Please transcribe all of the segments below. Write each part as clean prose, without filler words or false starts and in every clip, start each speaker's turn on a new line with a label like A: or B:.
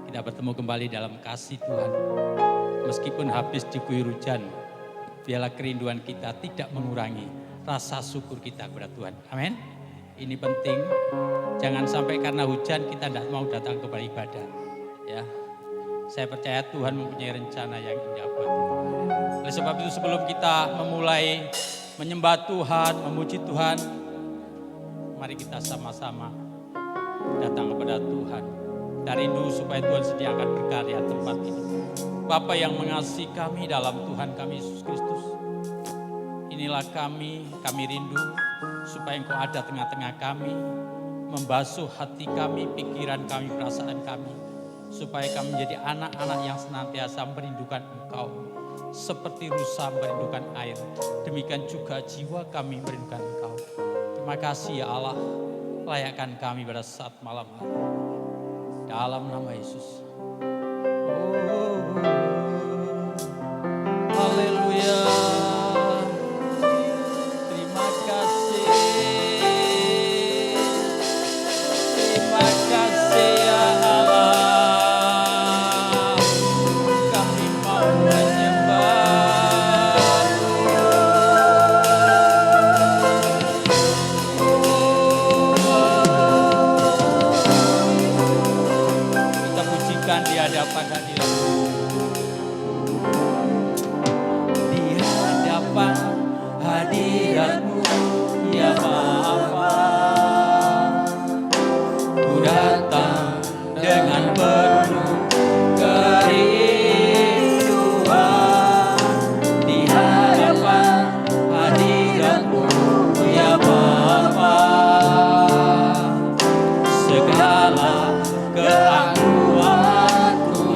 A: Kita bertemu kembali dalam kasih Tuhan. Meskipun habis diguyur hujan, biarlah kerinduan kita tidak mengurangi rasa syukur kita kepada Tuhan. Amin. Ini penting. Jangan sampai karena hujan kita tidak mau datang kepada ibadah. Ya, saya percaya Tuhan mempunyai rencana yang indah buat kita. Oleh sebab itu sebelum kita memulai menyembah Tuhan, memuji Tuhan, mari kita sama-sama datang kepada Tuhan. Kita rindu supaya Tuhan sediakan berkarya tempat ini. Bapa yang mengasihi kami dalam Tuhan kami Yesus Kristus. Inilah kami rindu supaya Engkau ada tengah-tengah kami. Membasuh hati kami, pikiran kami, perasaan kami. Supaya kami menjadi anak-anak yang senantiasa merindukan Engkau. Seperti rusa merindukan air. Demikian juga jiwa kami merindukan Engkau. Terima kasih ya Allah. Layakkan kami pada saat malam hari. Dalam nama Yesus. Haleluya. Terima kasih. Terima kasih ya Allah. Kami mau menyembah-Mu. Kita pujikan di hadapan hadirat-Mu. Di hadapan hadirat-Mu ya Bapa, ku datang dengan penuh kerinduan. Di hadapan hadirat-Mu ya Bapa, segala keangkuhanku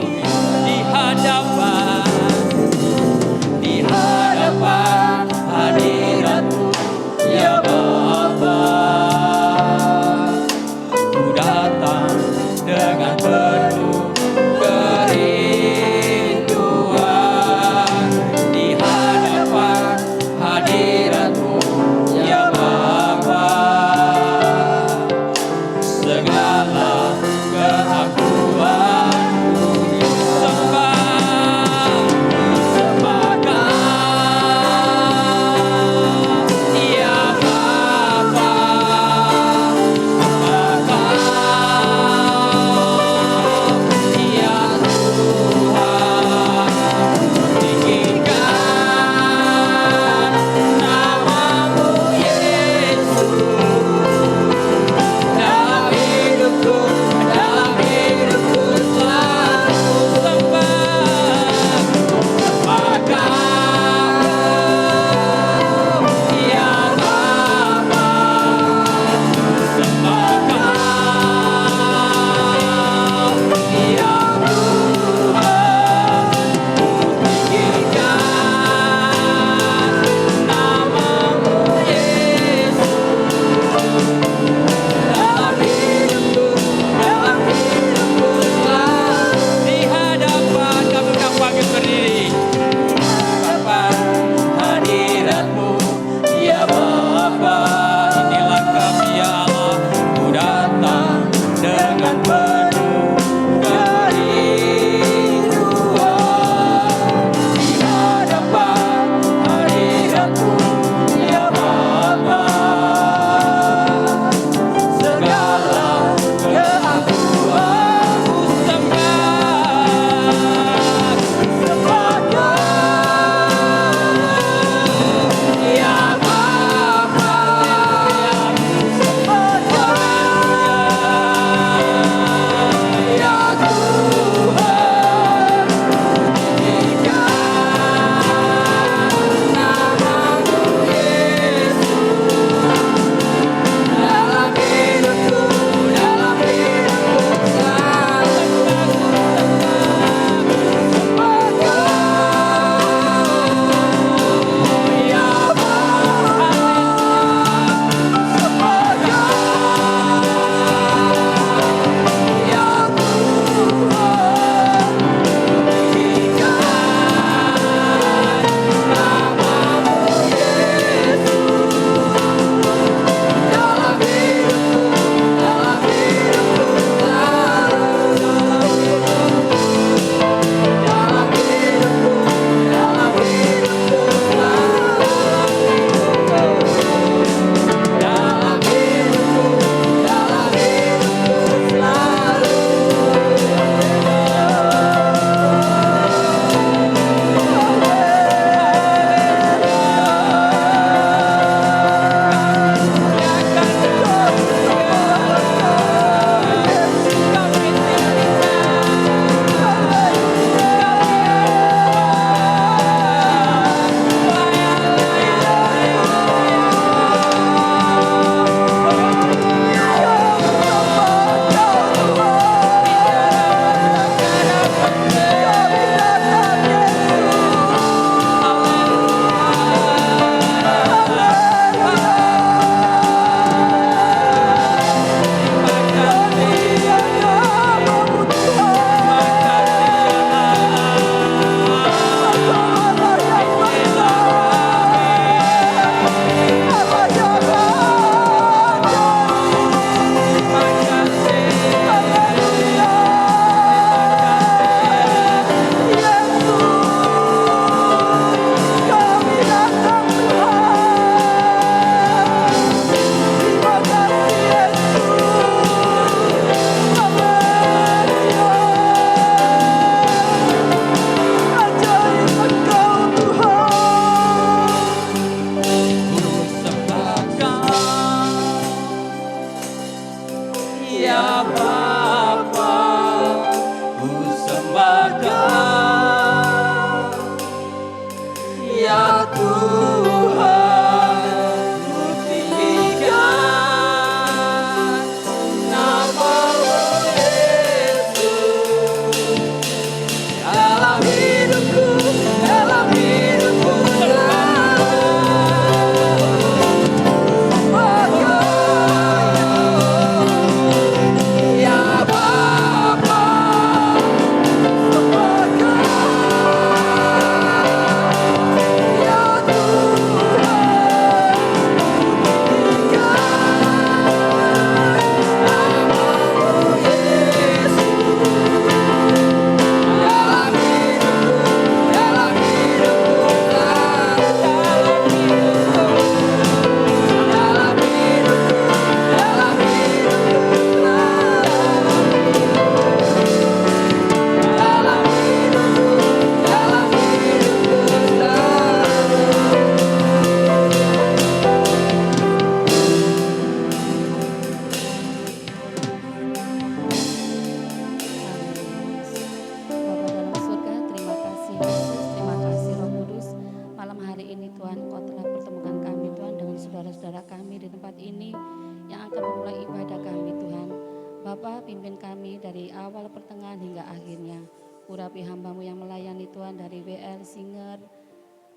B: ini dari awal pertengahan hingga akhirnya. Urapi hamba-Mu yang melayani Tuhan dari WL, singer,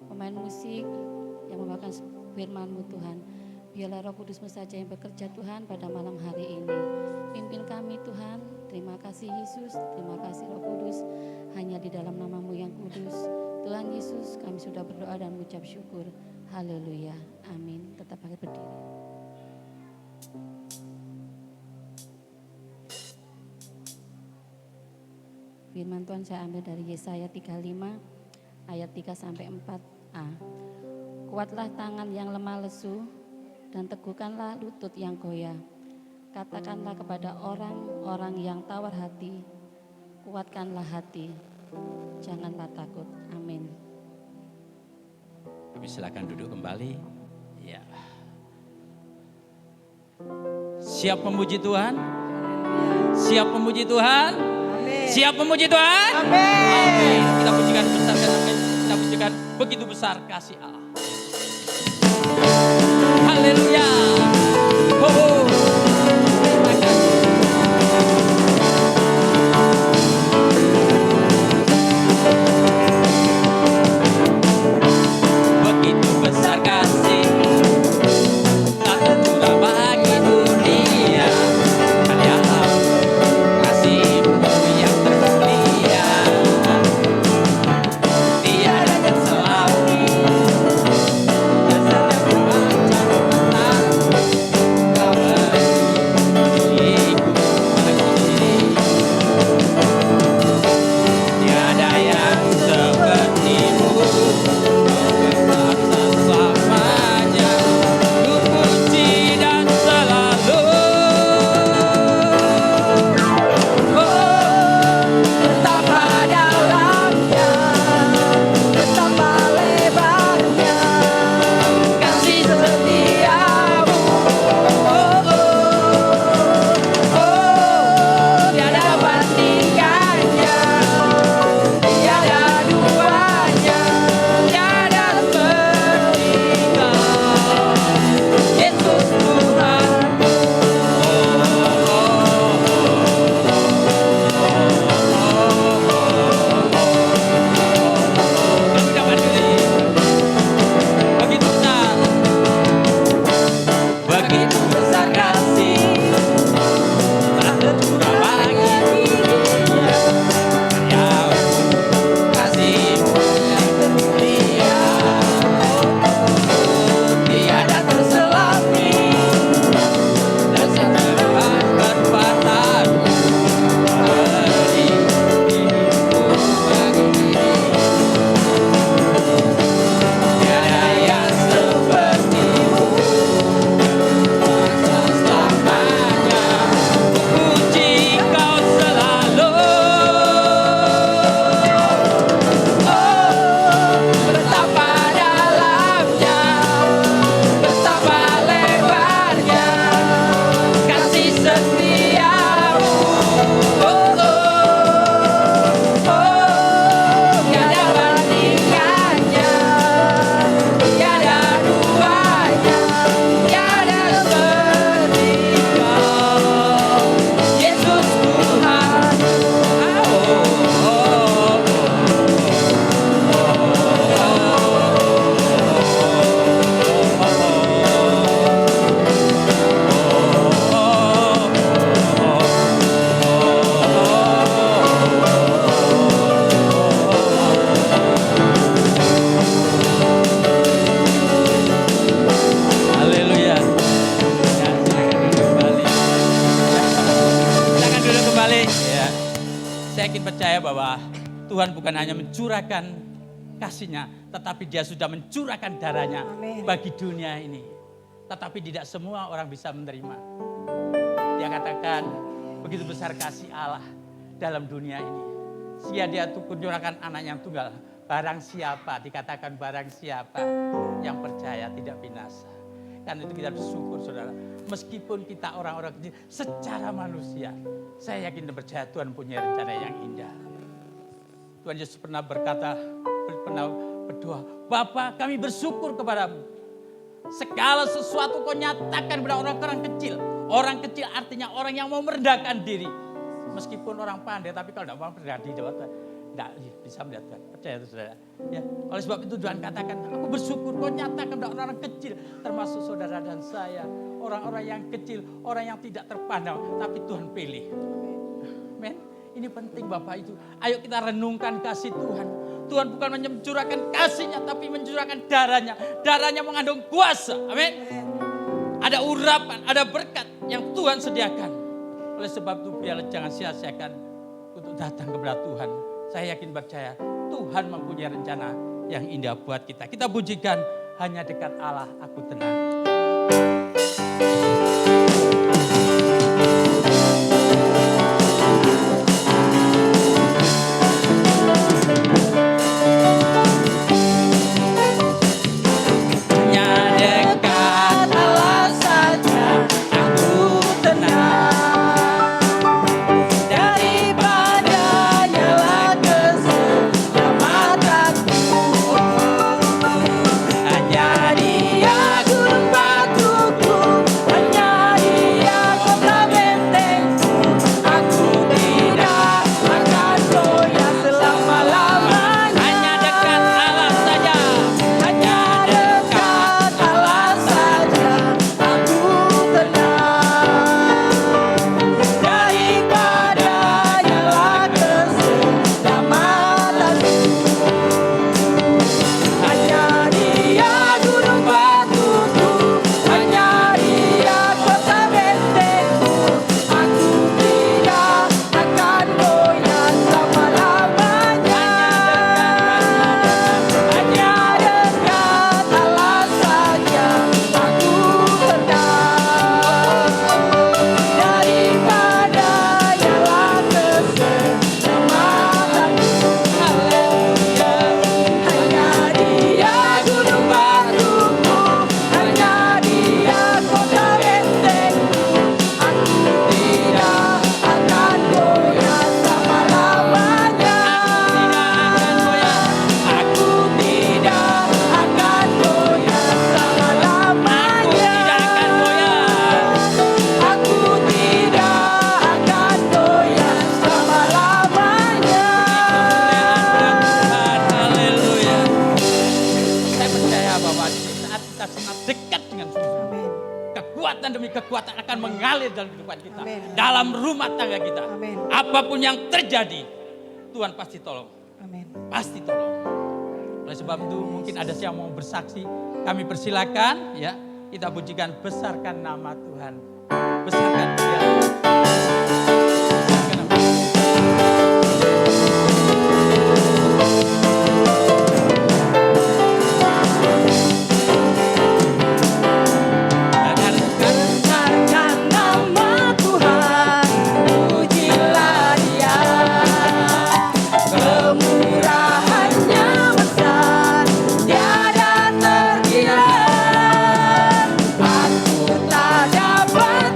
B: pemain musik yang membawakan firman-Mu Tuhan. Biarlah Roh Kudus-Mu saja yang bekerja Tuhan pada malam hari ini. Pimpin kami Tuhan. Terima kasih Yesus, terima kasih Roh Kudus. Hanya di dalam nama-Mu yang kudus. Tuhan Yesus, kami sudah berdoa dan mengucap syukur. Haleluya. Amin. Tetap pakai berdiri. Firman Tuhan saya ambil dari Yesaya 35 ayat 3 sampai 4a. Kuatlah tangan yang lemah lesu dan teguhkanlah lutut yang goyah. Katakanlah kepada orang-orang yang tawar hati, kuatkanlah hati, janganlah takut. Amin.
A: Kami silakan duduk kembali. Ya. Siap memuji Tuhan? Siap memuji Tuhan? Siap memuji Tuhan? Amin. Kita pujikan besarkan, kita pujikan begitu besar kasih Allah. Haleluya. Oh. Terima kasih. Begitu besar kasih tak terkira bagi dunia. Kasih-Mu yang termulia, tiada yang selalu dan setiap bermacam-macam Kau beriku pagi. Tiada yang seperti-Mu, Kau berkuasa selamanya. Ku puji dan selalu
C: Betapa dalamnya, betapa lebarnya kasih setia-Mu. Tiada bandingannya, tiada duanya, tiada seperti Kau, Yesus Tuhan.
A: Begitu besar, begitu besar kasih tak terkira bagi dunia. Ya kasih-Mu yang termulia, tiada terselami dan setiap perbuatan beriku bagi diri. Tiada yang seperti-Mu, berkuasa selamanya. Ku puji Kau selalu.
C: Betapa dalamnya, betapa lebarnya kasih setia-Mu. Tiada bandingannya, tiada duanya, tiada seperti Kau, Yesus Tuhan.
A: Haleluya. Ya, silakan duduk kembali. Silakan duduk kembali. Ya. Saya yakin percaya bahwa Tuhan bukan hanya mencurahkan kasih-Nya, tetapi Dia sudah mencurahkan darah-Nya bagi dunia ini. Tetapi tidak semua orang bisa menerima. Dia katakan begitu besar kasih Allah dalam dunia ini. Sehingga Dia mencurahkan anak yang tunggal. Barang siapa, dikatakan barang siapa yang percaya tidak binasa. Karena itu kita bersyukur saudara. Meskipun kita orang-orang kecil secara manusia. Saya yakin dan percaya Tuhan punya rencana yang indah. Tuhan Yesus pernah berkata, pernah berdoa. Bapa, kami bersyukur kepadamu. Segala sesuatu Kau nyatakan kepada orang-orang kecil. Orang kecil artinya orang yang mau merendahkan diri. Meskipun orang pandai, tapi kalau tidak mau berada di depan Tuhan, tidak bisa melihat Tuhan. Percaya itu saudara. Ya, oleh sebab itu Tuhan katakan, aku bersyukur kau nyatakan orang-orang kecil, termasuk saudara dan saya, orang-orang yang kecil, orang yang tidak terpandang, tapi Tuhan pilih. Amin. Ini penting Bapak Ibu. Ayo kita renungkan kasih Tuhan. Tuhan bukan mencurahkan kasihnya, tapi mencurahkan darahnya. Darahnya mengandung kuasa. Amin. Ada urapan, ada berkat yang Tuhan sediakan. Oleh sebab itu biarlah jangan sia-siakan untuk datang kepada Tuhan. Saya yakin percaya Tuhan mempunyai rencana yang indah buat kita. Kita pujikan, hanya dekat Allah aku tenang. Kekuatan akan mengalir dalam kehidupan kita. Amen. Dalam rumah tangga kita. Amen. Apapun yang terjadi, Tuhan pasti tolong. Amen. Pasti tolong. Oleh sebab itu mungkin ada yang mau bersaksi. Kami persilakan ya. Kita pujikan, besarkan nama Tuhan. Besarkan dia.
C: Aku tak dapat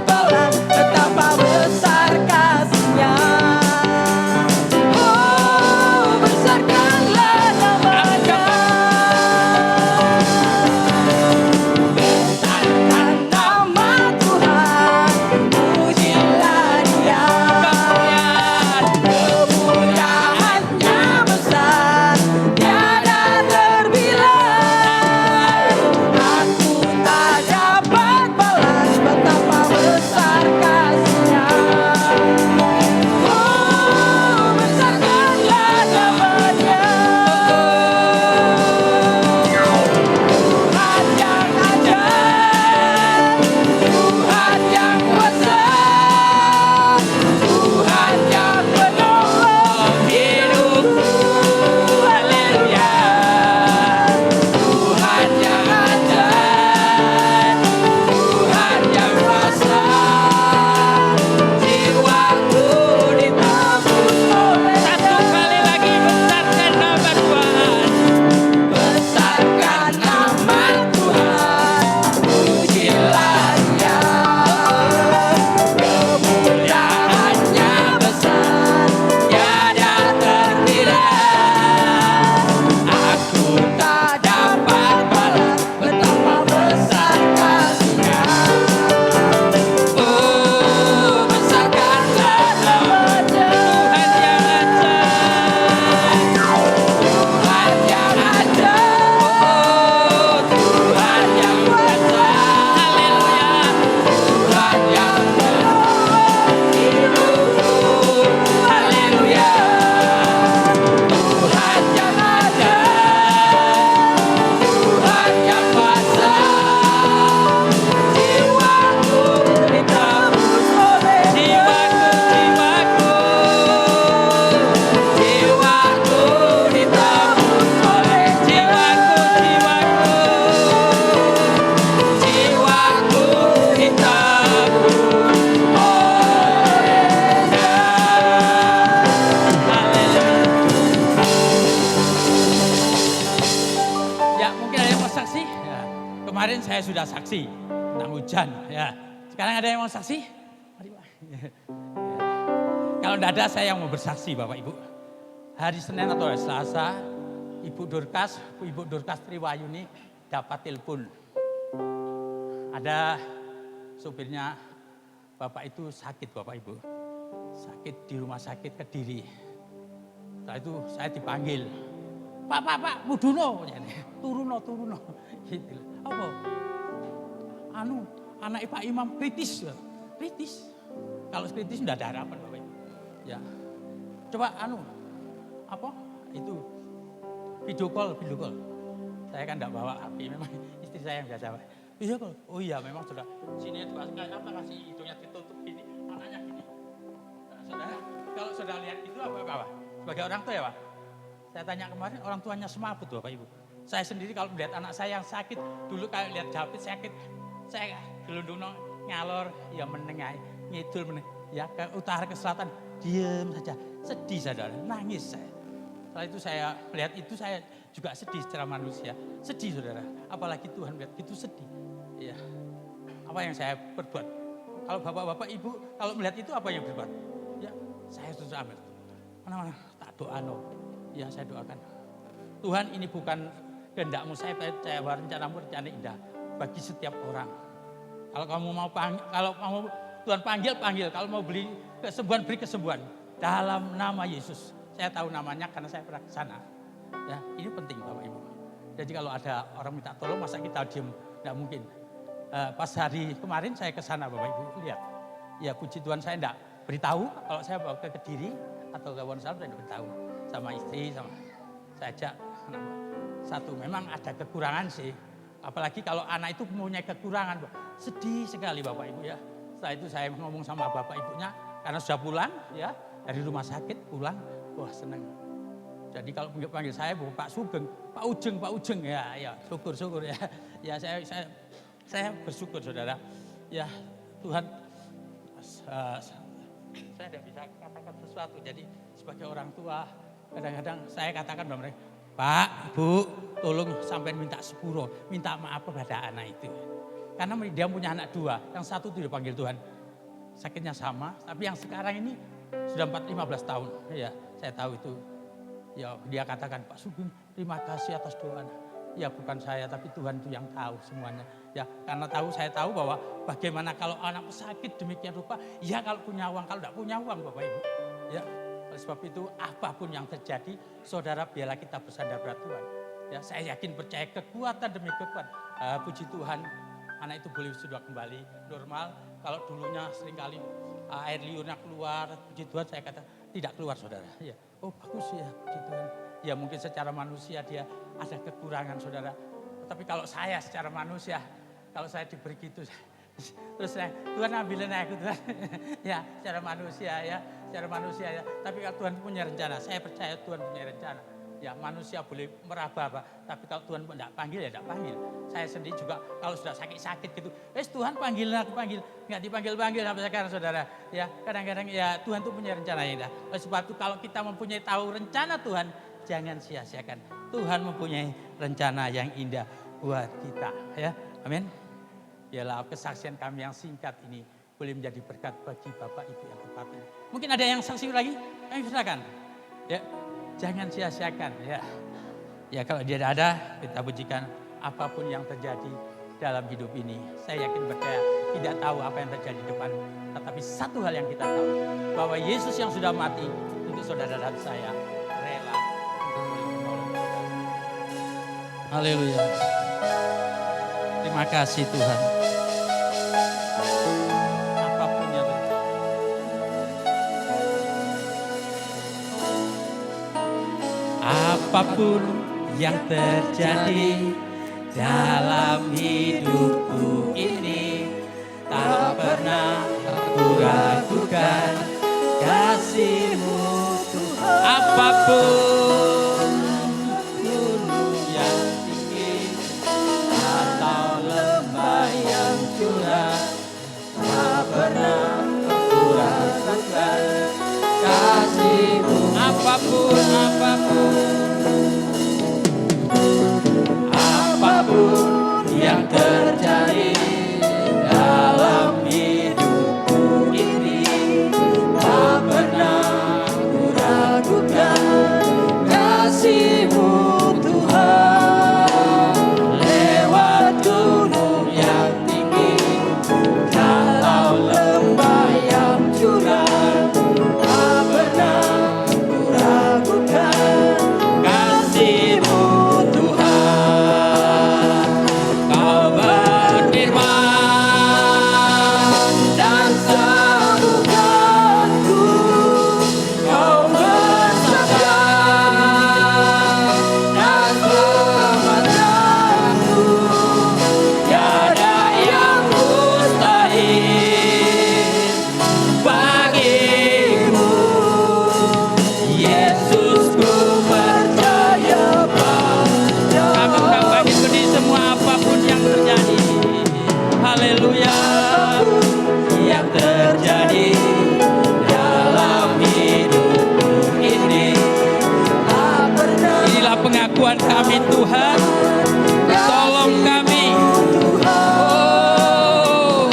A: saya sudah saksi tentang hujan. Ya, sekarang ada yang mau saksi? Mari, Pak. Kalau tidak ada, saya yang mau bersaksi, Bapak Ibu. Hari Senin atau hari Selasa, Ibu Dorcas Triwayuni dapat telepon. Ada supirnya Bapak itu sakit, Bapak Ibu. Sakit di rumah sakit Kediri. Setelah itu saya dipanggil. Pak, Mudono. Turuno. Gitu. Apa? Anak Pak Imam kritis. Kalau kritis sudah ada harapan, Bapak Ibu. Ya. Coba itu video call. Saya kan enggak bawa HP, memang istri saya yang biasa. Video call. Oh iya, memang sudah. Sini kasih hidungnya ditutup gini, anaknya gini. Nah, saudara, kalau saudara lihat itu apa? Sebagai orang tua ya, Pak. Saya tanya kemarin, orang tuanya semaput, Bapak Ibu. Saya sendiri kalau melihat anak saya yang sakit, dulu kalau lihat David sakit, saya gelundung ngalor, ya menengai, ngidul ya ke utara ke selatan, diam saja, sedih saudara, nangis saya. Setelah itu saya melihat itu, saya juga sedih secara manusia, sedih saudara. Apalagi Tuhan melihat itu sedih. Ya, apa yang saya perbuat? Kalau bapak-bapak ibu, kalau melihat itu apa yang berbuat? Ya, saya terus ambil. Mana tak doa ya saya doakan. Tuhan, ini bukan kehendak-Mu, saya percaya bahwa rencana-Mu rencana indah bagi setiap orang. Kalau kamu mau Tuhan panggil, kalau mau beri kesembuhan dalam nama Yesus. Saya tahu namanya karena saya pernah ke sana. Ya, ini penting Bapak Ibu. Jadi kalau ada orang minta tolong, masa kita diam? Tidak mungkin. Pas hari kemarin saya ke sana Bapak Ibu, lihat. Ya puji Tuhan, saya tidak beritahu kalau saya bawa ke Kediri atau ke Wonosalam, saya tidak beritahu. Sama istri, saya ajak anak satu. Memang ada kekurangan sih. Apalagi kalau anak itu mempunyai kekurangan. Sedih sekali Bapak Ibu ya. Setelah itu saya ngomong sama Bapak Ibunya, karena sudah pulang ya, dari rumah sakit pulang, wah senang. Jadi kalau panggil saya Pak Sugeng, Pak Ujeng ya syukur ya. Ya saya bersyukur saudara. Ya Tuhan, saya tidak bisa katakan sesuatu. Jadi sebagai orang tua, kadang-kadang saya katakan kepada mereka, Pak, Bu, tolong sampai minta sepuro, minta maaf kepada anak itu. Karena dia punya anak dua, yang satu itu dipanggil Tuhan. Sakitnya sama, tapi yang sekarang ini sudah 15 tahun. Ya, saya tahu itu. Ya, dia katakan, Pak Sugeng, terima kasih atas doa. Ya, bukan saya, tapi Tuhan itu yang tahu semuanya. Ya, karena saya tahu bahwa bagaimana kalau anak sakit demikian rupa, ya kalau punya uang, kalau tidak punya uang Bapak Ibu. Ya, oleh sebab itu apapun yang terjadi, saudara biarlah kita bersandar pada Tuhan. Ya, saya yakin percaya kekuatan demi kekuatan. Puji Tuhan, anak itu boleh sudah kembali normal. Kalau dulunya seringkali air liurnya keluar, puji Tuhan saya kata tidak keluar saudara. Ya, oh bagus ya, puji Tuhan. Ya mungkin secara manusia dia ada kekurangan saudara. Tapi kalau saya secara manusia, kalau saya diberi gitu, terus saya, Tuhan ambilin aku Tuhan. Ya, secara manusia ya. Tapi kalau Tuhan punya rencana, saya percaya Tuhan punya rencana. Ya manusia boleh meraba-raba, tapi kalau Tuhan tidak panggil ya tidak panggil. Saya sendiri juga kalau sudah sakit-sakit gitu, Tuhan panggil, nggak dipanggil-panggil sampai sekarang saudara. Ya kadang-kadang ya Tuhan itu punya rencana yang indah. Oleh sebab itu kalau kita mempunyai tahu rencana Tuhan, jangan sia-siakan. Tuhan mempunyai rencana yang indah buat kita. Ya, amin. Biarlah kesaksian kami yang singkat ini boleh menjadi berkat bagi Bapak Ibu yang tempat ini. Mungkin ada yang saksi lagi? Ayo silakan. Ya. Jangan sia-siakan ya. Ya kalau dia ada, kita pujikan apapun yang terjadi dalam hidup ini. Saya yakin percaya tidak tahu apa yang terjadi di depan. Tetapi satu hal yang kita tahu, bahwa Yesus yang sudah mati untuk saudara dan saya rela untuk menolong saudara. Haleluya. Terima kasih Tuhan. Apapun yang terjadi. Apapun yang terjadi dalam hidupku ini, tak pernah aku ragukan kasih-Mu Tuhan. Apapun gunung yang tinggi atau lembah yang curam, tak pernah aku ragukan kasih-Mu. Apapun yang terjadi kami Tuhan, tolong kami. Oh,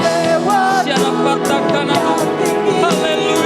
A: siapa takkan haleluya.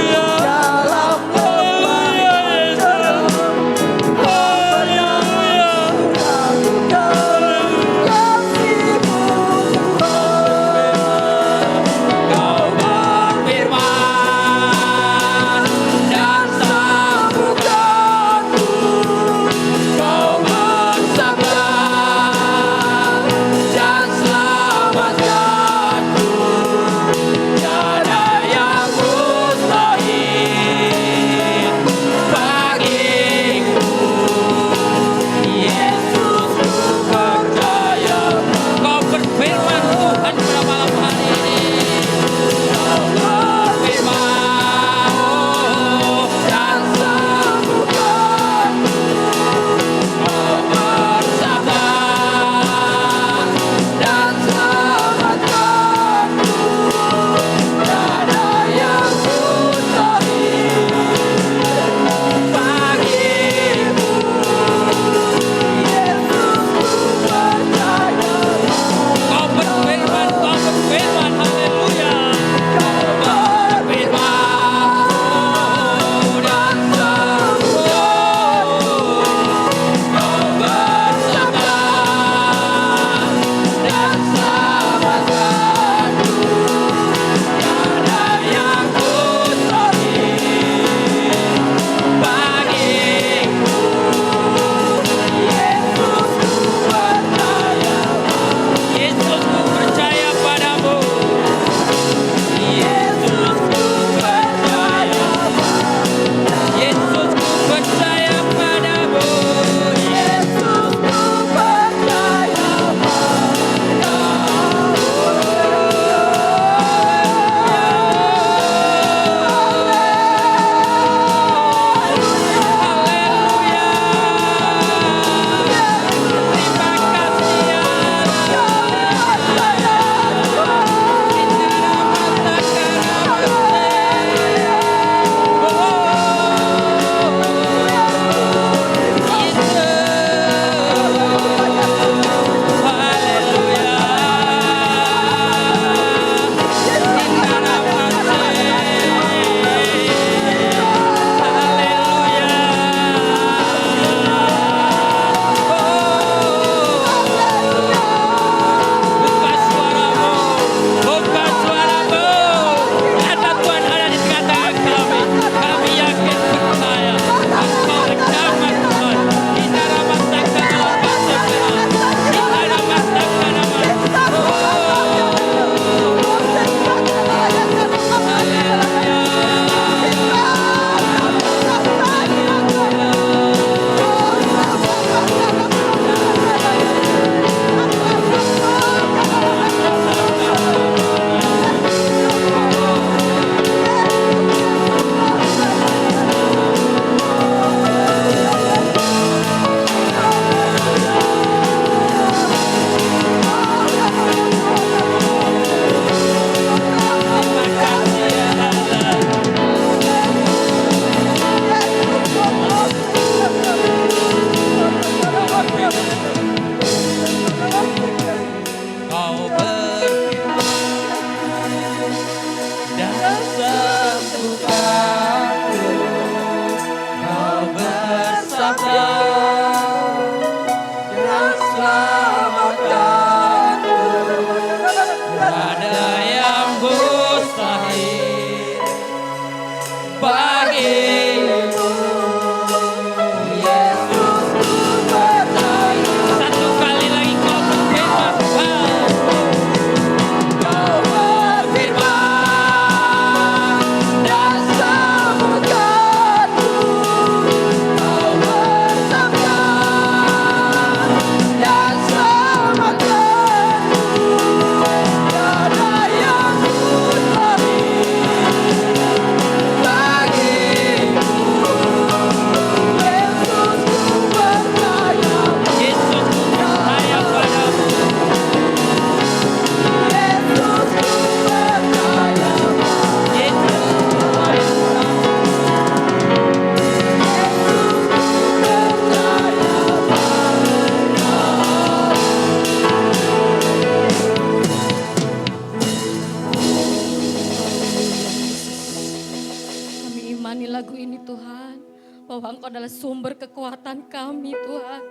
D: bahwa Engkau adalah sumber kekuatan kami Tuhan.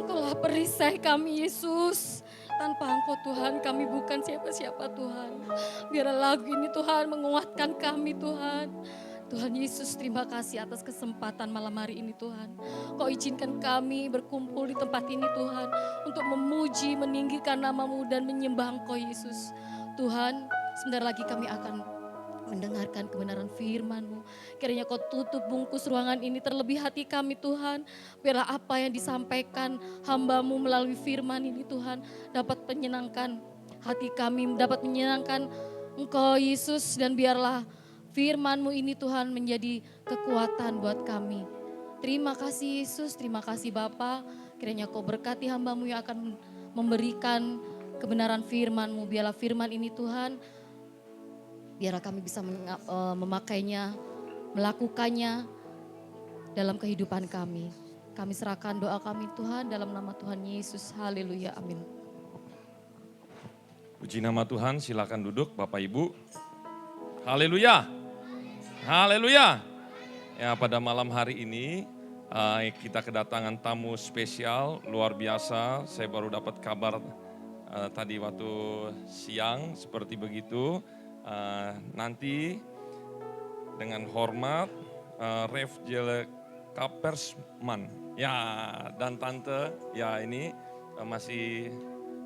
D: Engkaulah perisai kami Yesus. Tanpa Engkau Tuhan kami bukan siapa-siapa Tuhan. Biarlah lagu ini Tuhan menguatkan kami Tuhan. Tuhan Yesus, terima kasih atas kesempatan malam hari ini Tuhan. Kau izinkan kami berkumpul di tempat ini Tuhan, untuk memuji, meninggikan nama-Mu dan menyembah Engkau Yesus. Tuhan, sebentar lagi kami akan mendengarkan kebenaran firman-Mu. Kiranya Kau tutup bungkus ruangan ini, terlebih hati kami Tuhan. Biarlah apa yang disampaikan hamba-Mu melalui firman ini Tuhan, dapat menyenangkan hati kami, dapat menyenangkan Engkau Yesus. Dan biarlah firman-Mu ini Tuhan menjadi kekuatan buat kami. Terima kasih Yesus, terima kasih Bapa. Kiranya Kau berkati hamba-Mu yang akan memberikan kebenaran firman-Mu. Biarlah firman ini Tuhan, biarlah kami bisa memakainya, melakukannya dalam kehidupan kami. Kami serahkan doa kami Tuhan dalam nama Tuhan Yesus. Haleluya, amin.
E: Puji nama Tuhan, silakan duduk Bapak Ibu. Haleluya. Haleluya. Ya, pada malam hari ini kita kedatangan tamu spesial luar biasa. Saya baru dapat kabar tadi waktu siang seperti begitu. Nanti dengan hormat Rev Jelle Kapersman ya, dan tante ya, ini masih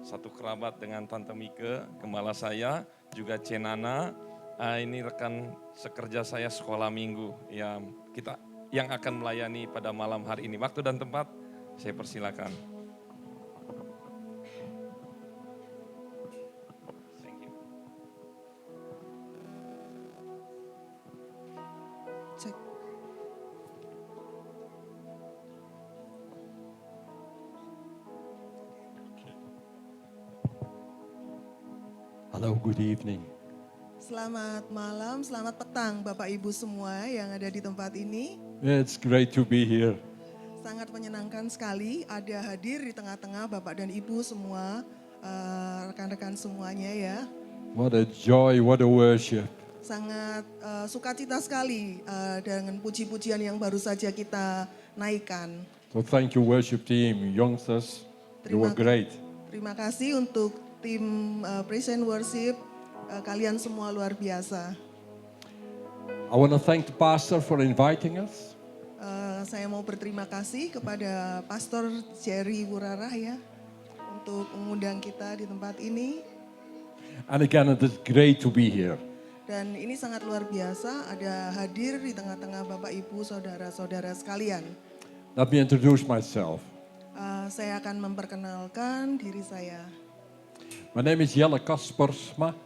E: satu kerabat dengan Tante Mike, gembala saya, juga Cenana. Ini rekan sekerja saya sekolah minggu ya, kita yang akan melayani pada malam hari ini. Waktu dan tempat saya persilakan. Thank you.
F: Cek.
G: Hello, good evening.
F: Selamat malam, selamat petang Bapak Ibu semua yang ada di tempat ini.
G: It's great to be here.
F: Sangat menyenangkan sekali ada hadir di tengah-tengah Bapak dan Ibu semua, rekan-rekan semuanya ya.
G: What a joy, what a worship.
F: Sangat sukacita sekali dengan puji-pujian yang baru saja kita naikkan.
G: So thank you worship team, youngsters. You were great.
F: Terima kasih untuk tim Praise and Worship, kalian semua luar biasa.
G: I want to thank the pastor for inviting us.
F: Saya mau berterima kasih kepada Pastor Jerry Wurarah ya, untuk mengundang kita di tempat ini.
G: And again, it is great to be here.
F: Dan ini sangat luar biasa ada hadir di tengah-tengah Bapak Ibu saudara-saudara sekalian.
G: Let me introduce myself.
F: Saya akan memperkenalkan diri saya.
G: My name is Jelle Kaspersma.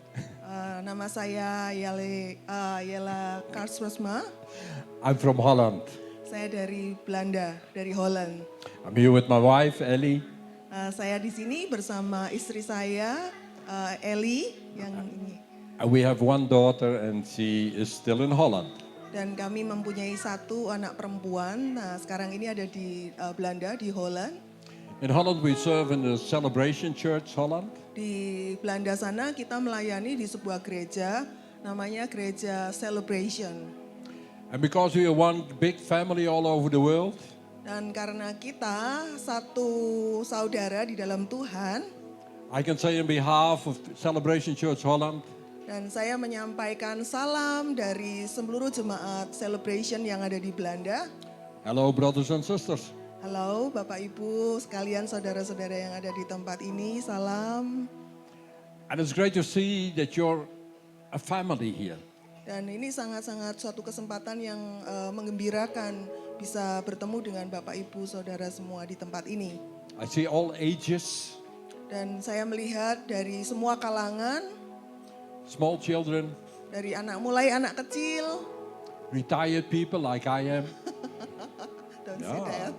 F: Nama saya Jelle Karspersma.
G: I'm from Holland.
F: Saya dari Belanda, dari Holland.
G: I'm here with my wife, Ellie.
F: Saya di sini bersama istri saya, Ellie, yang ini.
G: And we have one daughter and she is still in Holland.
F: Dan kami mempunyai satu anak perempuan. Nah, sekarang ini ada di Belanda, di Holland.
G: In Holland we serve in the Celebration Church Holland.
F: Di Belanda sana kita melayani di sebuah gereja, namanya Gereja Celebration.
G: And because we are one big family all over the world,
F: Dan karena kita satu saudara di dalam Tuhan,
G: I can say on behalf of Celebration Church Holland,
F: dan saya menyampaikan salam dari seluruh jemaat Celebration yang ada di Belanda.
G: hello brothers and sisters.
F: Halo Bapak Ibu sekalian, saudara-saudara yang ada di tempat ini, salam.
G: And it's great to see that you're a family here.
F: Dan ini sangat-sangat suatu kesempatan yang menggembirakan bisa bertemu dengan Bapak Ibu saudara semua di tempat ini.
G: I see all ages,
F: Dan saya melihat dari semua kalangan,
G: small children,
F: dari mulai anak kecil,
G: retired people like I am.
F: don't say that.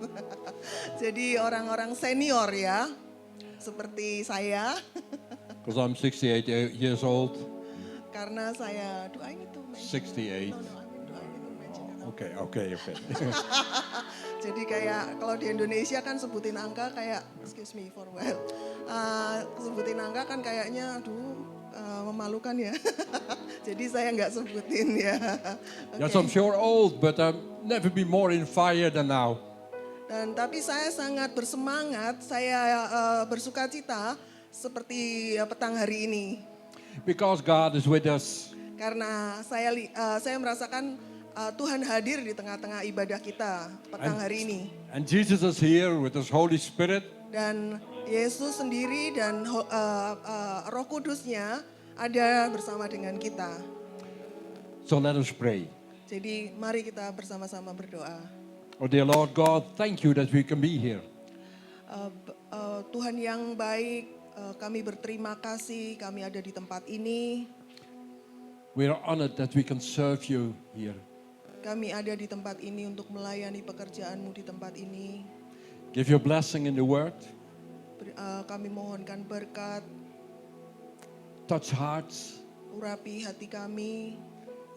F: Jadi orang-orang senior ya, seperti saya.
G: Because I'm 68 years old.
F: Karena saya, do I need to mention?
G: 68.
F: No, I mean, do I need to mention it?
G: Okay.
F: Jadi kayak kalau di Indonesia kan sebutin angka kayak, excuse me for a while. Sebutin angka kan kayaknya, aduh memalukan ya. Jadi saya nggak sebutin ya.
G: Yes,
F: Oke.
G: I'm sure old, but I've never been more in fire than now.
F: Dan tapi saya sangat bersemangat, saya bersukacita seperti petang hari ini.
G: Because God is with us.
F: Karena saya merasakan Tuhan hadir di tengah-tengah ibadah kita petang hari ini.
G: And Jesus is here with His Holy Spirit.
F: Dan Yesus sendiri dan Roh Kudusnya ada bersama dengan kita.
G: So let us pray.
F: Jadi mari kita bersama-sama berdoa.
G: Oh dear Lord God, thank you that we can be here.
F: Tuhan yang baik, kami berterima kasih kami ada di tempat ini.
G: We are honored that we can serve you here.
F: Kami ada di tempat ini untuk melayani pekerjaan-Mu di tempat ini.
G: Give your blessing in the word.
F: Kami mohonkan berkat,
G: Touch hearts.
F: urapi hati kami.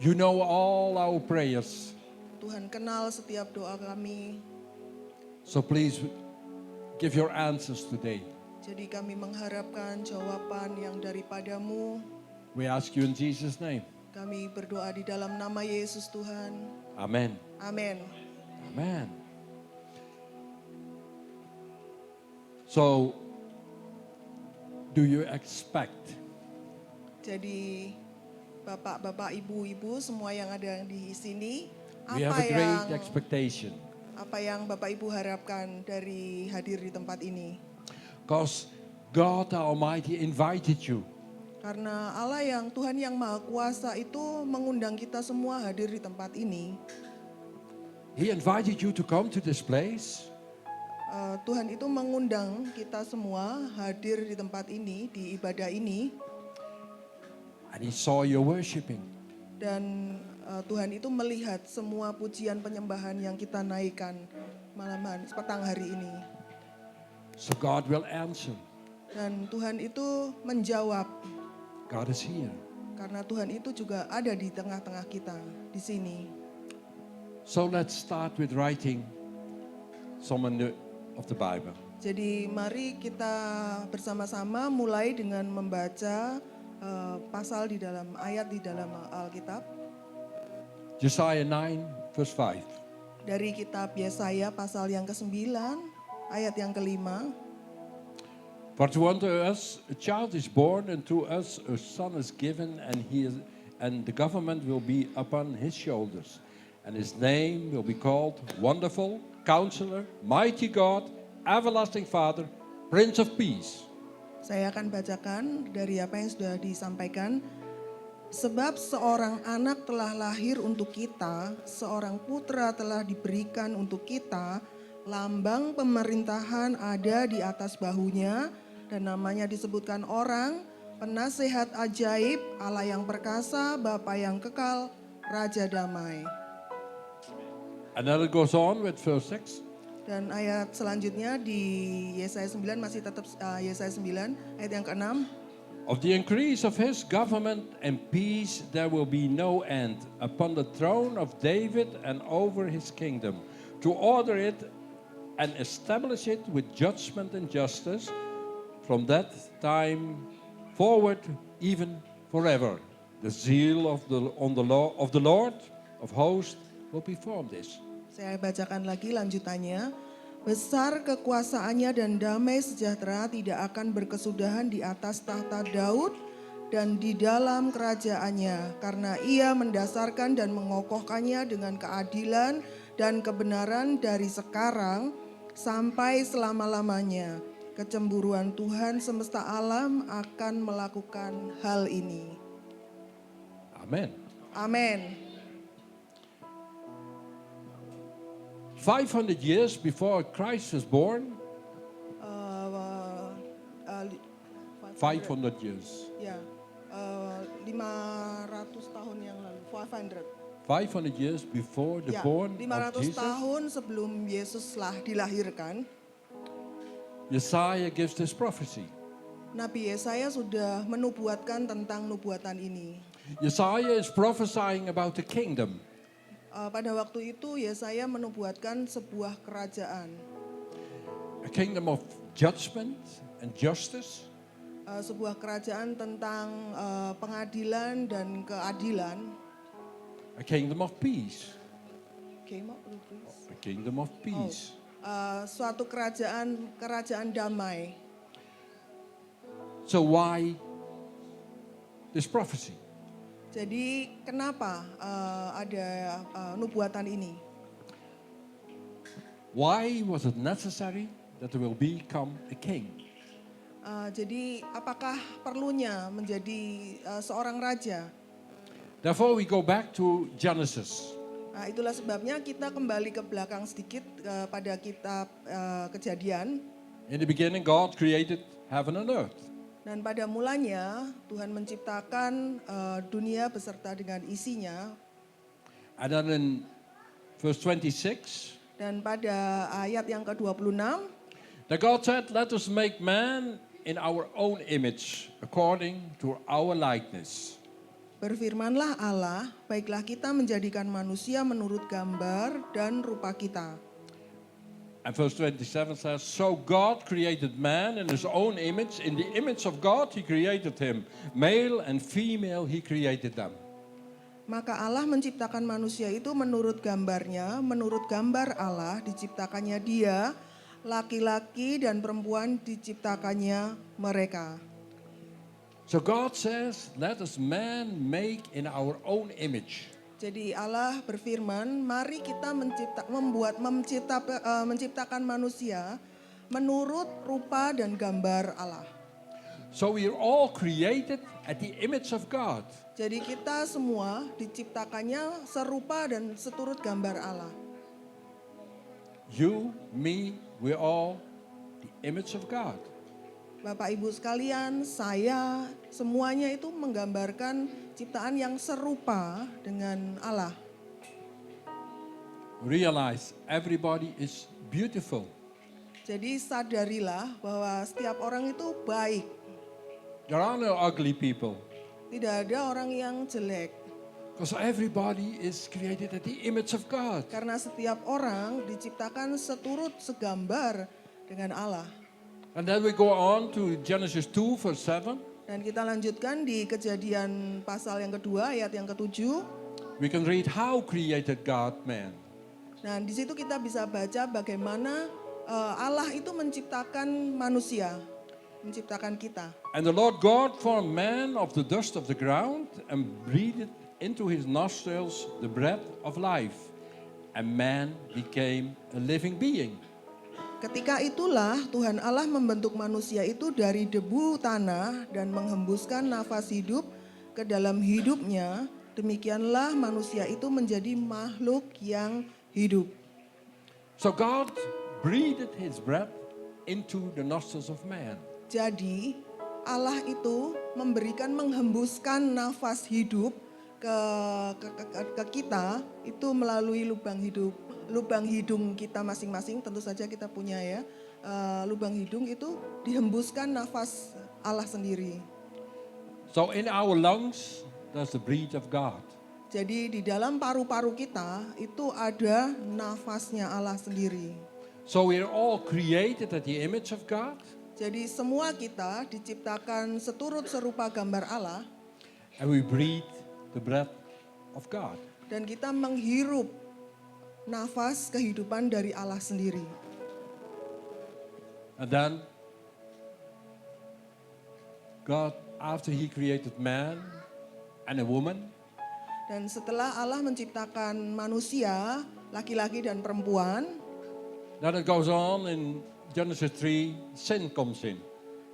G: You know all our prayers.
F: Tuhan kenal setiap doa kami.
G: So please give your answers today.
F: Jadi kami mengharapkan jawaban yang daripada-Mu.
G: We ask you in Jesus' name.
F: Kami berdoa di dalam nama Yesus Tuhan.
G: Amen.
F: Amin.
G: Amen. So, do you expect
F: Jadi Bapak-bapak, Ibu-ibu semua yang ada di sini,
G: we have a great expectation?
F: apa yang Bapak Ibu harapkan dari hadir di tempat ini?
G: Because God Almighty invited you.
F: Karena Allah yang Tuhan yang Maha Kuasa itu mengundang kita semua hadir di tempat ini.
G: He invited you to come to this place.
F: Tuhan itu mengundang kita semua hadir di tempat ini, di ibadah ini.
G: And He saw you worshiping.
F: Dan Tuhan itu melihat semua pujian penyembahan yang kita naikkan petang hari ini.
G: So God will answer.
F: Dan Tuhan itu menjawab.
G: God is here.
F: Karena Tuhan itu juga ada di tengah-tengah kita di sini.
G: So let's start with writing some of the Bible.
F: Jadi mari kita bersama-sama mulai dengan membaca pasal di dalam ayat di dalam Alkitab.
G: Josiah 9 verse 5.
F: Dari kitab Yesaya pasal yang ke-9 ayat yang ke-5.
G: For to unto us a child is born, and to us a son is given, and the government will be upon his shoulders. And his name will be called Wonderful, Counselor, Mighty God, Everlasting Father, Prince of Peace.
F: Saya akan bacakan dari apa yang sudah disampaikan. Sebab seorang anak telah lahir untuk kita, seorang putra telah diberikan untuk kita, lambang pemerintahan ada di atas bahunya, dan namanya disebutkan orang, penasehat ajaib, Allah yang perkasa, Bapa yang kekal, Raja damai.
G: And then it goes on with verse 6.
F: Dan ayat selanjutnya di Yesaya 9 masih tetap Yesaya 9 ayat yang ke-6.
G: Of the increase of his government and peace there will be no end upon the throne of David and over his kingdom, to order it and establish it with judgment and justice from that time forward even forever. The zeal of the Lord of hosts will perform this.
F: Saya bacakan lagi lanjutannya. Besar kekuasaannya dan damai sejahtera tidak akan berkesudahan di atas tahta Daud dan di dalam kerajaannya. Karena ia mendasarkan dan mengokohkannya dengan keadilan dan kebenaran dari sekarang sampai selama-lamanya. Kecemburuan Tuhan semesta alam akan melakukan hal ini.
G: Amen.
F: Amin.
G: 500 years before Christ was born, 500 years.
F: Ya, 500 tahun yang lalu, 500.
G: 500 years before the
F: Ya,
G: born of
F: 500
G: Jesus,
F: tahun sebelum Yesus dilahirkan,
G: Yesaiah gives this prophecy.
F: Nabi Yesaya sudah menubuatkan tentang nubuatan ini.
G: Yesaiah is prophesying about the kingdom.
F: Pada waktu itu Yesaya menubuatkan sebuah kerajaan.
G: A kingdom of judgment and justice.
F: sebuah kerajaan tentang pengadilan dan keadilan.
G: A kingdom of peace.
F: A
G: A kingdom of peace.
F: suatu kerajaan damai.
G: So why this prophecy?
F: Jadi kenapa ada nubuatan ini?
G: Why was it necessary that there will become a king?
F: Jadi apakah perlunya menjadi seorang raja?
G: Therefore we go back to Genesis.
F: Nah, itulah sebabnya kita kembali ke belakang sedikit pada kitab Kejadian.
G: In the beginning God created heaven and earth.
F: Dan pada mulanya Tuhan menciptakan dunia beserta dengan isinya.
G: And then in verse 26,
F: Dan pada ayat yang ke-26,
G: that God said, let us make man in our own image, according to our likeness.
F: berfirmanlah Allah, baiklah kita menjadikan manusia menurut gambar dan rupa kita.
G: And verse 27 says, so God created man in his own image. In the image of God he created him. Male and female he created them.
F: Maka Allah menciptakan manusia itu menurut gambarnya, menurut gambar Allah diciptakannya dia, laki-laki dan perempuan diciptakannya mereka.
G: So God says, let us man make in our own image.
F: Jadi Allah berfirman, mari kita menciptakan manusia menurut rupa dan gambar Allah.
G: So we are all created at the image of God.
F: Jadi kita semua diciptakannya serupa dan seturut gambar Allah.
G: You, me, we all the image of God.
F: Bapak Ibu sekalian, saya semuanya itu menggambarkan ciptaan yang serupa dengan Allah.
G: Realize everybody is beautiful.
F: Jadi sadarilah bahwa setiap orang itu baik.
G: There are no ugly people.
F: Tidak ada orang yang jelek.
G: Because everybody is created at the image of God.
F: Karena setiap orang diciptakan seturut segambar dengan Allah.
G: And then we go on to Genesis 2 verse 7.
F: Dan kita lanjutkan di Kejadian pasal yang kedua ayat yang ke-7.
G: We can read how created God man.
F: Nah, di situ kita bisa baca bagaimana Allah itu menciptakan manusia, menciptakan kita.
G: And the Lord God formed man of the dust of the ground and breathed into his nostrils the breath of life. And man became a living being.
F: Ketika itulah Tuhan Allah membentuk manusia itu dari debu tanah dan menghembuskan nafas hidup ke dalam hidupnya. Demikianlah manusia itu menjadi makhluk yang hidup.
G: So God breathed his breath into the nostrils of man.
F: Jadi Allah itu menghembuskan nafas hidup ke kita itu melalui lubang hidung kita masing-masing. Tentu saja kita punya ya lubang hidung itu dihembuskan nafas Allah sendiri.
G: So in our lungs there's the breath of God.
F: Jadi di dalam paru-paru kita itu ada nafasnya Allah sendiri.
G: So we're all created at the image of God.
F: Jadi semua kita diciptakan seturut serupa gambar Allah.
G: And we breathe the breath of God.
F: Dan kita menghirup nafas kehidupan dari Allah sendiri.
G: And then God, after he created man and a woman,
F: Dan setelah Allah menciptakan manusia, laki-laki dan perempuan,
G: then it goes on in Genesis 3, sin comes in.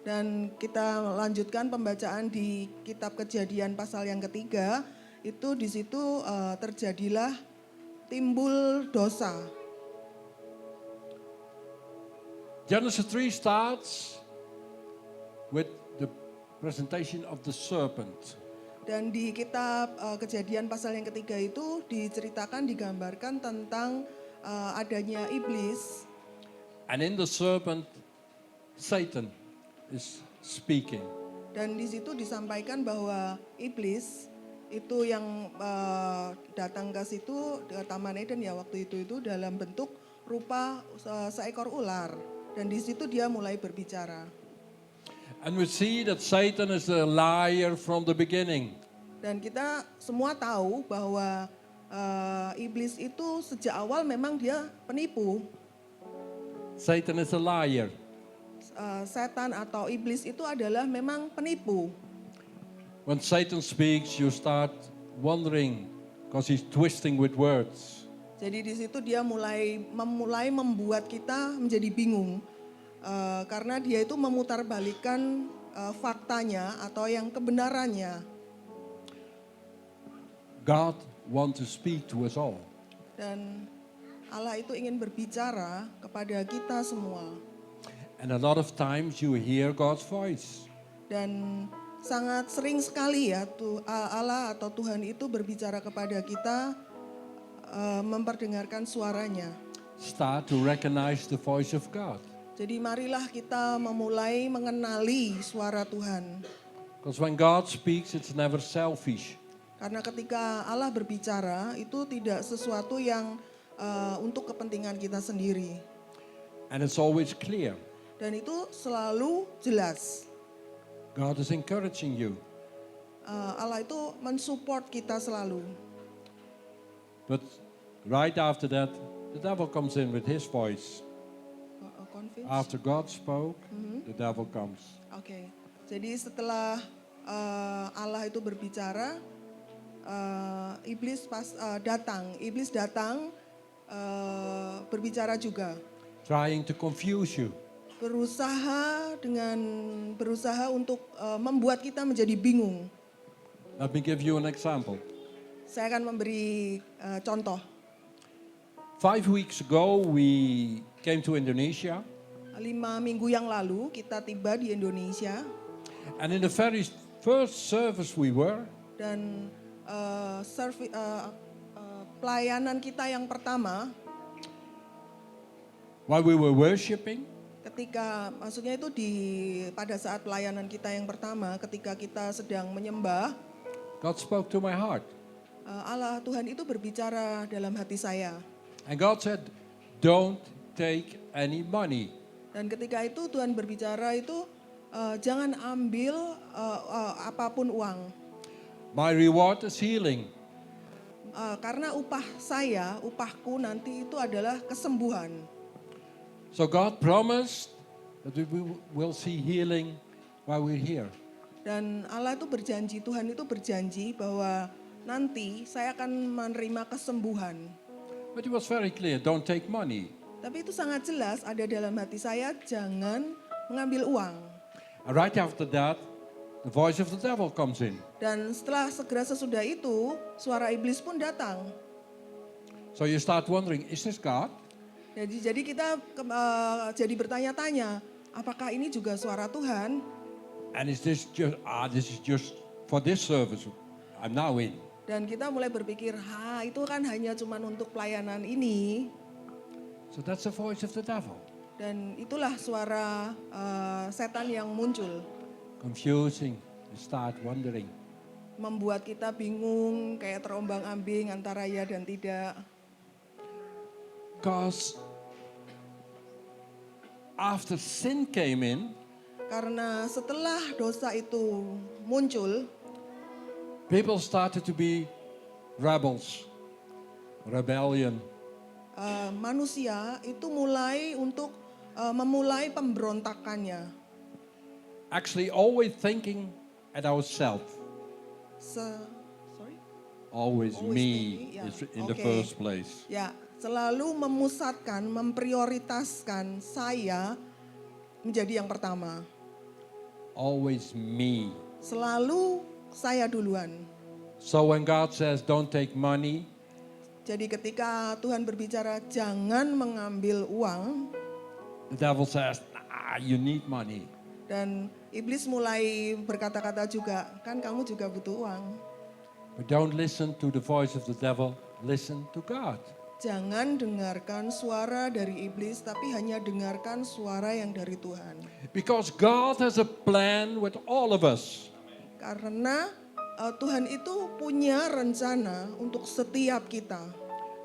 F: dan kita lanjutkan pembacaan di kitab Kejadian pasal yang ketiga, itu di situ terjadilah timbul dosa.
G: Genesis 3 starts with the presentation of the serpent.
F: Dan di kitab Kejadian pasal yang ketiga itu digambarkan tentang adanya iblis.
G: And in the serpent, Satan is speaking.
F: Dan di situ disampaikan bahwa iblis itu yang datang ke situ ke Taman Eden ya waktu itu dalam bentuk rupa seekor ular. Dan di situ dia mulai berbicara.
G: And we see that Satan is a liar from the beginning.
F: Dan kita semua tahu bahwa iblis itu sejak awal memang dia penipu.
G: Satan is a liar.
F: Setan atau iblis itu adalah memang penipu.
G: When Satan speaks, you start wondering because he's twisting with words.
F: Jadi di situ dia mulai membuat kita menjadi bingung. Karena dia itu memutarbalikkan faktanya atau yang kebenarannya.
G: God wants to speak to us all.
F: Dan Allah itu ingin berbicara kepada kita semua.
G: And a lot of times you hear God's voice.
F: Dan sangat sering sekali ya Allah atau Tuhan itu berbicara kepada kita, memperdengarkan suaranya.
G: Start to recognize the voice of God.
F: Jadi marilah kita memulai mengenali suara Tuhan.
G: Because when God speaks, it's never selfish.
F: Karena ketika Allah berbicara itu tidak sesuatu yang untuk kepentingan kita sendiri.
G: And it's always clear.
F: Dan itu selalu jelas.
G: God is encouraging you.
F: Allah itu mensupport kita selalu.
G: But right after that, the devil comes in with his voice.
F: Convince?
G: After God spoke, the devil comes.
F: Oke. Jadi setelah Allah itu berbicara, iblis datang berbicara juga.
G: Trying to confuse you.
F: Berusaha untuk membuat kita menjadi bingung.
G: Let me give you an example.
F: Saya akan memberi contoh.
G: 5 weeks ago, we came to Indonesia.
F: 5 minggu yang lalu kita tiba di Indonesia.
G: And in the very first service we were,
F: Dan pelayanan kita yang pertama,
G: while we were worshiping,
F: maksudnya itu pada saat pelayanan kita yang pertama, ketika kita sedang menyembah,
G: God spoke to my heart.
F: Allah Tuhan itu berbicara dalam hati saya.
G: And God said, don't take any money.
F: Dan ketika itu Tuhan berbicara itu, jangan ambil apapun uang.
G: My reward is healing.
F: Karena upahku nanti itu adalah kesembuhan.
G: So God promised that we will see healing while we're here.
F: Dan Allah itu berjanji, Tuhan itu berjanji bahwa nanti saya akan menerima kesembuhan.
G: But it was very clear, don't take money.
F: Tapi itu sangat jelas ada dalam hati saya, jangan mengambil uang.
G: And right after that, the voice of the devil comes in.
F: Dan segera sesudah itu, suara iblis pun datang.
G: So you start wondering, is this God?
F: Jadi kita jadi bertanya-tanya, apakah ini juga suara Tuhan?
G: And is this just for this service I'm now in?
F: Dan kita mulai berpikir, itu kan hanya cuma untuk pelayanan ini.
G: So that's the voice of the devil.
F: Dan itulah suara setan yang muncul.
G: Confusing, you start wondering.
F: Membuat kita bingung, kayak terombang-ambing antara ya dan tidak.
G: Because after sin came in,
F: Karena setelah dosa itu muncul,
G: people started to be rebels, rebellion.
F: Manusia itu mulai untuk memulai pemberontakannya.
G: Actually always thinking at ourselves. Always me
F: thinking, ya,
G: is in the
F: oke.
G: first place.
F: Ya, selalu memusatkan, memprioritaskan saya menjadi yang pertama.
G: Always me.
F: Selalu saya duluan.
G: So when God says don't take money,
F: Jadi ketika Tuhan berbicara jangan mengambil uang,
G: the devil says, you need money.
F: dan iblis mulai berkata-kata juga, kan kamu juga butuh uang.
G: But don't listen to the voice of the devil, listen to God.
F: Jangan dengarkan suara dari iblis, tapi hanya dengarkan suara yang dari Tuhan.
G: Because God has a plan with all of us.
F: Karena Tuhan itu punya rencana untuk setiap kita.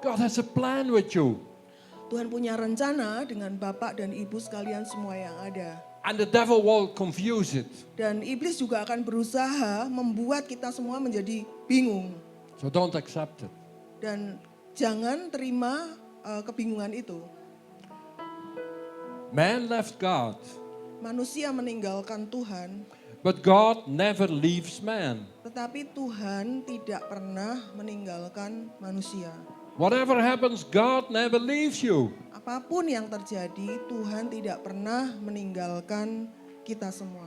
G: God has a plan with you.
F: Tuhan punya rencana dengan Bapak dan Ibu sekalian semua yang ada.
G: And the devil will confuse it.
F: Dan iblis juga akan berusaha membuat kita semua menjadi bingung.
G: So don't accept it.
F: Dan jangan terima kebingungan itu.
G: Man left God,
F: Manusia meninggalkan Tuhan,
G: but God never leaves man.
F: tetapi Tuhan tidak pernah meninggalkan manusia.
G: Whatever happens, God never leaves you.
F: Apapun yang terjadi, Tuhan tidak pernah meninggalkan kita semua.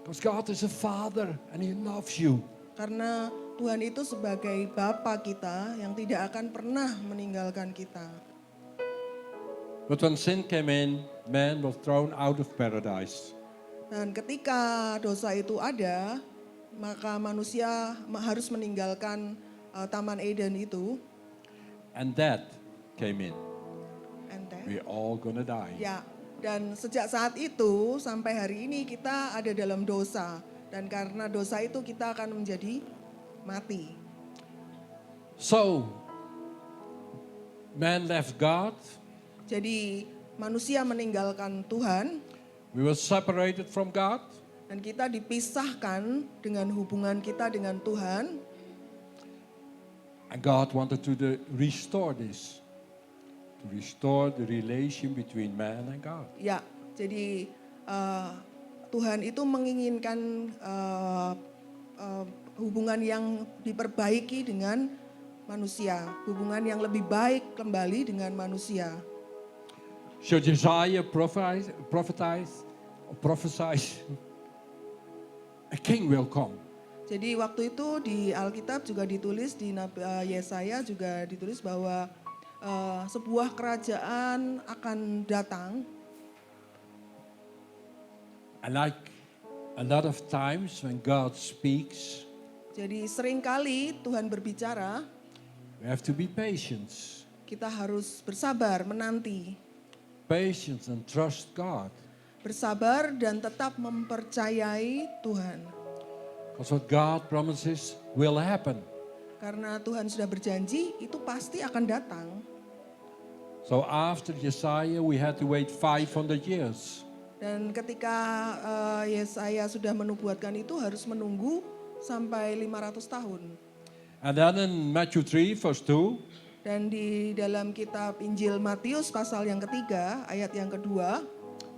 G: Because God is a father and he loves you.
F: Karena Tuhan itu sebagai Bapa kita yang tidak akan pernah meninggalkan kita.
G: But when sin came in, man was thrown out of paradise.
F: Dan ketika dosa itu ada, maka manusia harus meninggalkan Taman Eden itu.
G: And death came in.
F: And then,
G: We're all gonna die.
F: ya, dan sejak saat itu sampai hari ini kita ada dalam dosa. Dan karena dosa itu kita akan menjadi mati.
G: So, man left God.
F: Jadi manusia meninggalkan Tuhan
G: We were separated from God.
F: dan kita dipisahkan dengan hubungan kita dengan Tuhan.
G: And God wanted to restore this. To restore the relation between man and God.
F: Ya, jadi Tuhan itu menginginkan hubungan yang diperbaiki dengan manusia, hubungan yang lebih baik kembali dengan manusia.
G: So Josiah prophesied, a king will come.
F: Jadi waktu itu di Alkitab juga ditulis, di Yesaya juga ditulis bahwa sebuah kerajaan akan datang.
G: And like a lot of times when God speaks,
F: Jadi seringkali Tuhan berbicara,
G: we have to be patient.
F: kita harus bersabar, menanti.
G: Patience and trust God.
F: Bersabar dan tetap mempercayai Tuhan.
G: Because what God promises will happen.
F: Karena Tuhan sudah berjanji, itu pasti akan datang.
G: So after Josiah, we had to wait 500 years.
F: Dan ketika Yesaya sudah menubuatkan itu harus menunggu sampai 500 tahun.
G: And then in Matthew 3, verse 2,
F: Dan di dalam kitab Injil Matius pasal yang ketiga, ayat yang kedua,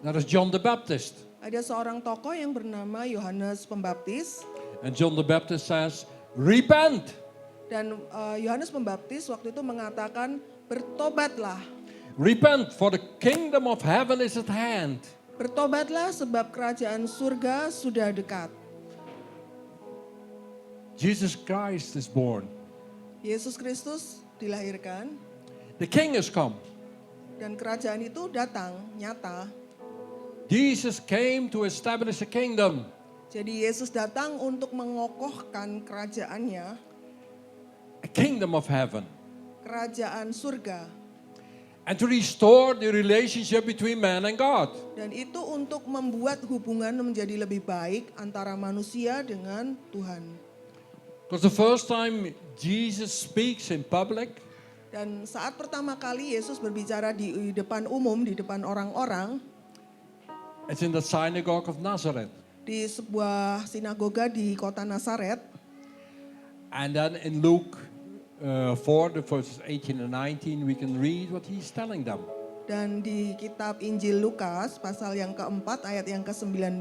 G: there is John the Baptist.
F: ada seorang tokoh yang bernama Yohanes Pembaptis.
G: And John the Baptist says, repent.
F: Dan Yohanes Pembaptis waktu itu mengatakan, bertobatlah.
G: Repent, for the kingdom of heaven is at hand.
F: Bertobatlah sebab kerajaan surga sudah dekat.
G: Jesus Christ is born.
F: Yesus Kristus dilahirkan
G: The king has come.
F: dan kerajaan itu datang nyata.
G: Jesus came to establish a kingdom.
F: Jadi Yesus datang untuk mengokohkan kerajaannya,
G: A kingdom of heaven.
F: kerajaan surga.
G: And to restore the relationship between man and God.
F: Dan itu untuk membuat hubungan menjadi lebih baik antara manusia dengan Tuhan.
G: Because the first time Jesus speaks in public,
F: Dan saat pertama kali Yesus berbicara di depan umum, di depan orang-orang,
G: it's in the synagogue of Nazareth.
F: di sebuah sinagoga di kota Nazaret.
G: And then in Luke 4, the verses 18 and 19, we can read what he's telling them.
F: Dan di kitab Injil Lukas pasal yang keempat ayat yang ke-19,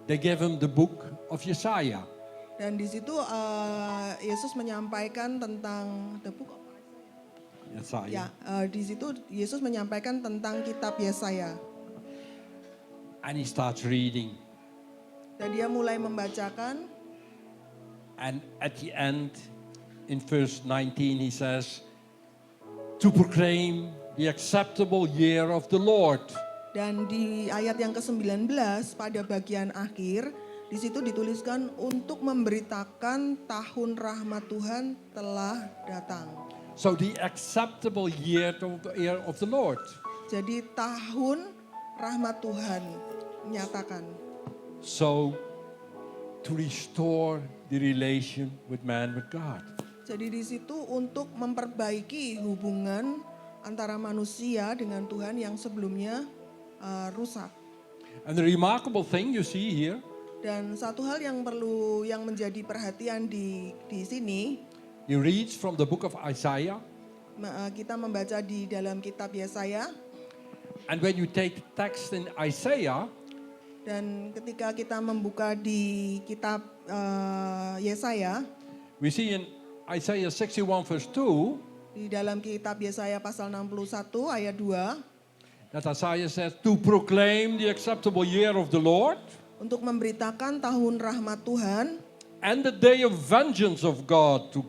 G: They gave him the book of Yesaiah.
F: dan di situ Yesus menyampaikan tentang the book of-
G: Yesaiah.
F: ya, di situ Yesus menyampaikan tentang kitab Yesaya.
G: And he starts reading.
F: Dan dia mulai membacakan,
G: And at the end, in verse 19, he says, to proclaim the acceptable year of the Lord.
F: dan di ayat yang ke-19 pada bagian akhir, di situ dituliskan untuk memberitakan tahun rahmat Tuhan telah datang.
G: So the acceptable year of the Lord.
F: Jadi tahun rahmat Tuhan menyatakan.
G: So to restore the relation with man with God.
F: Jadi di situ untuk memperbaiki hubungan antara manusia dengan Tuhan yang sebelumnya rusak.
G: And the remarkable thing you see here,
F: Dan satu hal yang menjadi perhatian di sini,
G: he reads from the book of Isaiah.
F: kita membaca di dalam kitab Yesaya,
G: And when you take the text in Isaiah,
F: dan ketika kita membuka di kitab Yesaya,
G: we see in Isaiah 61 verse 2,
F: di dalam kitab Yesaya pasal 61 ayat 2,
G: that Isaiah says, to proclaim the acceptable year of the Lord
F: untuk memberitakan tahun rahmat Tuhan
G: and the day of vengeance of God to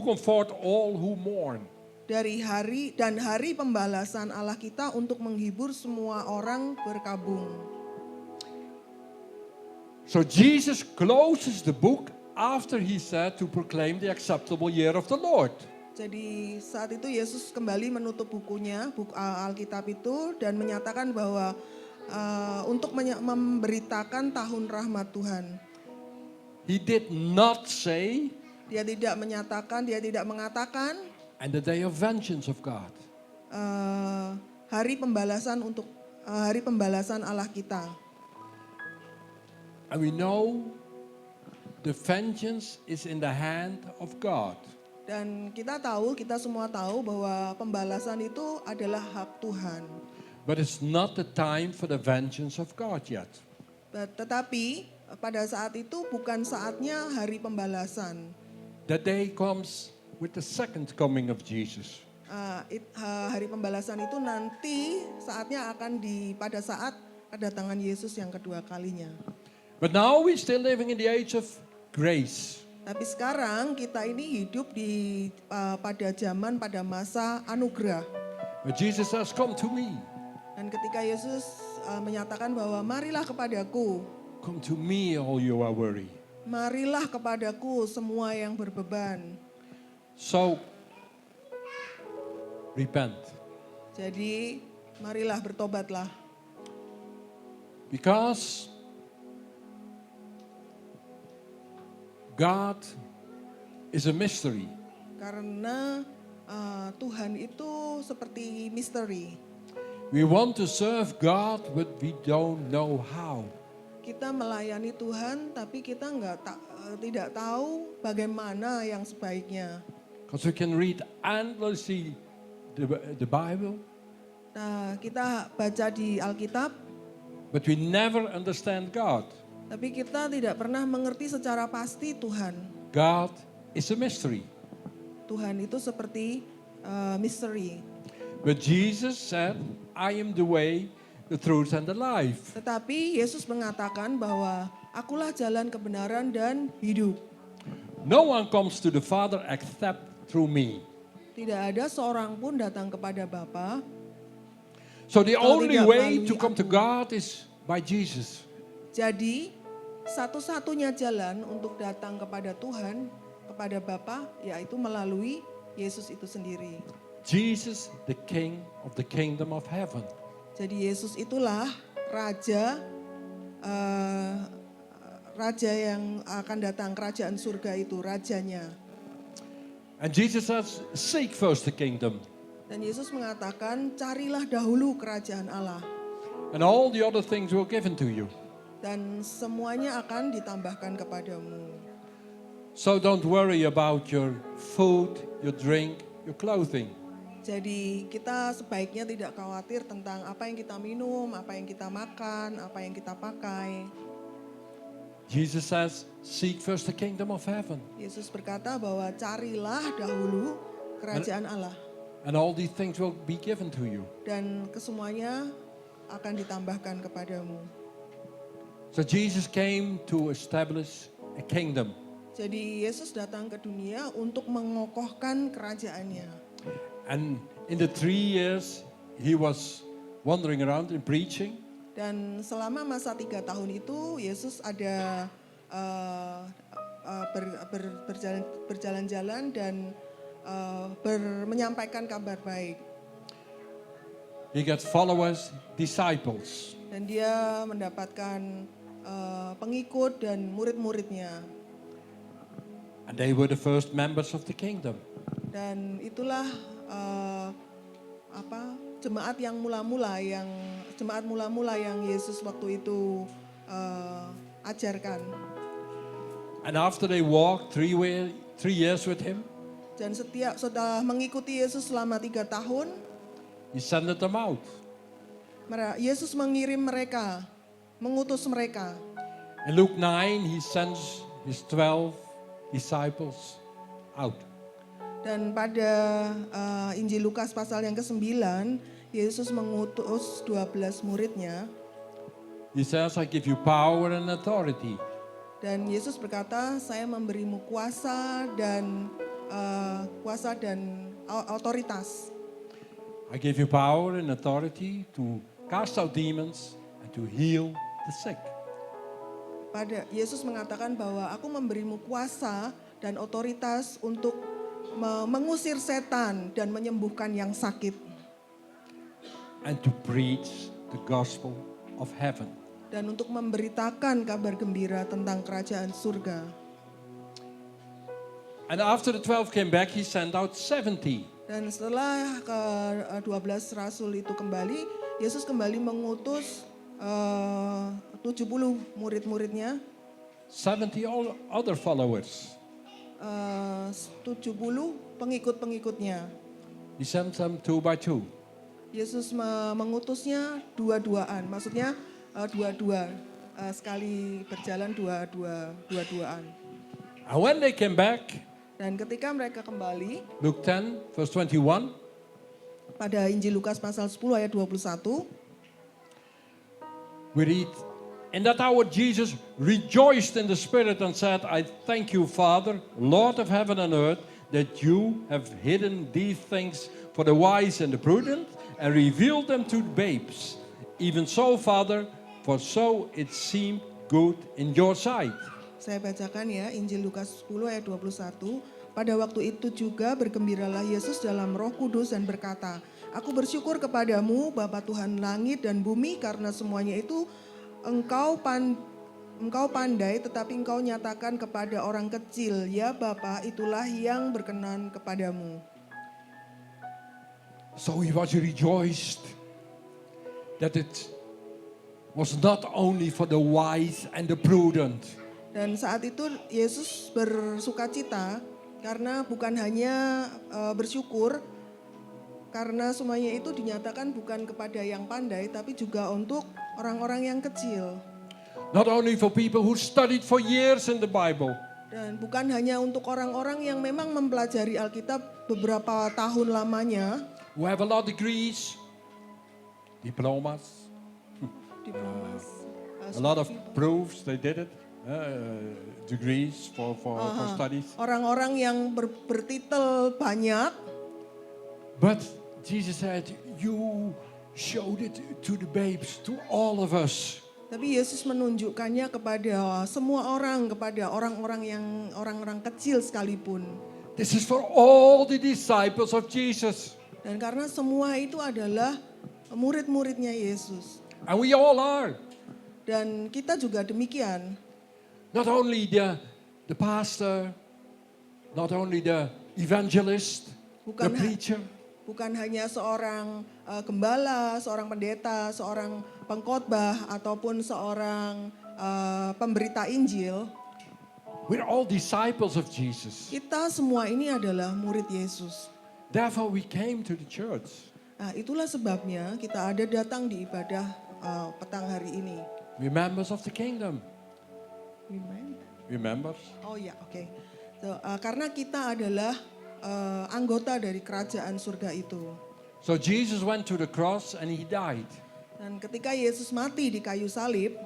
G: comfort all who mourn.
F: dari hari pembalasan Allah kita untuk menghibur semua orang berkabung.
G: So Jesus closes the book after he said to proclaim the acceptable year of the Lord.
F: Jadi saat itu Yesus kembali menutup bukunya, buku Alkitab itu, dan menyatakan bahwa untuk memberitakan tahun rahmat Tuhan.
G: He did not say,
F: Dia tidak mengatakan
G: and the day of vengeance of God.
F: hari pembalasan Allah kita.
G: And we know the vengeance is in the hand of God.
F: Dan kita semua tahu bahwa pembalasan itu adalah hak Tuhan.
G: But it's not the time for the vengeance of God yet.
F: Tetapi pada saat itu bukan saatnya hari pembalasan.
G: That day comes with the second coming of Jesus.
F: Hari pembalasan itu nanti saatnya akan pada saat kedatangan Yesus yang kedua kalinya.
G: But now we're still living in the age of grace.
F: Tapi sekarang kita ini hidup pada masa anugerah.
G: But Jesus says, come to me.
F: Dan ketika Yesus menyatakan bahwa marilah kepadaku,
G: Come to me all you are worried.
F: marilah kepadaku semua yang berbeban.
G: So, repent.
F: Jadi marilah bertobatlah.
G: Because God is a mystery.
F: Karena Tuhan itu seperti misteri.
G: We want to serve God, but we don't know how.
F: Kita melayani Tuhan, tapi kita tidak tahu bagaimana yang sebaiknya.
G: Because we can read endlessly the Bible,
F: Nah, kita baca di Alkitab,
G: but we never understand God.
F: tapi kita tidak pernah mengerti secara pasti Tuhan.
G: God is a mystery.
F: Tuhan itu seperti misteri.
G: But Jesus said, I am the way, the truth, and the life.
F: Tetapi Yesus mengatakan bahwa akulah jalan kebenaran dan hidup.
G: No one comes to the Father except through me.
F: Tidak ada seorang pun datang kepada Bapa.
G: So the
F: Kalau
G: only
F: tidak
G: way
F: melalui
G: to come to
F: aku.
G: God is by Jesus.
F: Jadi satu-satunya jalan untuk datang kepada Tuhan, kepada Bapa, yaitu melalui Yesus itu sendiri.
G: Jesus, the King of the kingdom of heaven.
F: Jadi Yesus itulah raja yang akan datang, kerajaan surga itu rajanya.
G: And Jesus says, seek first the kingdom.
F: Dan Yesus mengatakan, carilah dahulu kerajaan Allah.
G: And all the other things will given to you.
F: Dan semuanya akan ditambahkan kepadamu.
G: So don't worry about your food, your drink, your clothing.
F: Jadi kita sebaiknya tidak khawatir tentang apa yang kita minum, apa yang kita makan, apa yang kita pakai.
G: Jesus says, seek first the kingdom of heaven.
F: Yesus berkata bahwa carilah dahulu kerajaan Allah.
G: And all these things will be given to you.
F: Dan kesemuanya akan ditambahkan kepadamu.
G: So Jesus came to establish a kingdom.
F: Jadi Yesus datang ke dunia untuk mengokohkan kerajaannya.
G: And in the 3 years he was wandering around and preaching.
F: Dan selama masa 3 tahun itu Yesus ada berjalan-jalan dan menyampaikan kabar baik.
G: He got followers, disciples.
F: Dan dia mendapatkan pengikut dan murid-muridnya.
G: And they were the first members of the kingdom.
F: Dan itulah jemaat yang mula-mula, jemaat mula-mula yang Yesus waktu itu ajarkan.
G: And after they walked 3 years with him,
F: Dan setelah mengikuti Yesus selama 3 tahun,
G: he sent them out.
F: Yesus mengirim mereka, mengutus mereka.
G: In Luke 9, he sends his 12 disciples out.
F: Dan pada Injil Lukas pasal yang ke-9, Yesus mengutus 12 muridnya.
G: He says, I give you power and authority.
F: Dan Yesus berkata, saya memberimu kuasa dan otoritas.
G: I give you power and authority to cast out demons and to heal the sick.
F: Yesus mengatakan bahwa aku memberimu kuasa dan otoritas untuk mengusir setan dan menyembuhkan yang sakit.
G: And to preach the gospel of heaven.
F: Dan untuk memberitakan kabar gembira tentang kerajaan surga.
G: And after the 12 came back, he sent out 70.
F: Dan setelah ke-12 rasul itu kembali, Yesus kembali mengutus 70 murid-muridnya.
G: 70 other followers.
F: 70 pengikut-pengikutnya.
G: He sent them 2 by 2.
F: Yesus mengutusnya dua-duaan, maksudnya dua-dua, sekali berjalan dua-duaan.
G: And when they came back,
F: Dan ketika mereka kembali,
G: Luke 10, verse 21,
F: pada Injil Lukas pasal 10 ayat 21,
G: we read, in that hour Jesus rejoiced in the Spirit and said, I thank you, Father, Lord of heaven and earth, that you have hidden these things for the wise and the prudent and revealed them to babes. Even so, Father, for so it seemed good in your sight.
F: saya bacakan ya, Injil Lukas 10 ayat 21. Pada waktu itu juga bergembiralah Yesus dalam Roh Kudus dan berkata, Aku bersyukur kepadamu Bapa Tuhan langit dan bumi karena semuanya itu engkau pandai tetapi engkau nyatakan kepada orang kecil. Ya Bapa, itulah yang berkenan kepadamu.
G: So he was rejoiced that it was not only for the wise and the prudent.
F: Dan saat itu Yesus bersukacita karena bukan hanya bersyukur karena semuanya itu dinyatakan bukan kepada yang pandai tapi juga untuk orang-orang yang kecil.
G: Not only for people who studied for years in the Bible.
F: Dan bukan hanya untuk orang-orang yang memang mempelajari Alkitab beberapa tahun lamanya.
G: Who have a lot of degrees, diplomas, a lot of proofs they did it. Degrees for studies.
F: Orang-orang yang bertitel banyak.
G: But Jesus said, you showed it to the babes, to all of us.
F: Tapi Yesus menunjukkannya kepada semua orang, kepada orang-orang kecil sekalipun.
G: This is for all the disciples of Jesus.
F: Dan karena semua itu adalah murid-muridnya Yesus.
G: And we all are.
F: Dan kita juga demikian.
G: Not only the pastor, not only the evangelist, the preacher.
F: Bukan hanya seorang gembala, seorang pendeta, seorang pengkhotbah ataupun seorang pemberita Injil.
G: We're all disciples of Jesus.
F: Kita semua ini adalah murid Yesus.
G: Therefore we came to the church.
F: Nah, itulah sebabnya kita ada datang di ibadah petang hari ini.
G: We're members of the kingdom.
F: Amen.
G: We're members.
F: Oh ya, oke. So, karena kita adalah anggota dari kerajaan surga itu.
G: So Jesus went to the cross and he died.
F: Dan ketika Yesus mati di kayu salib,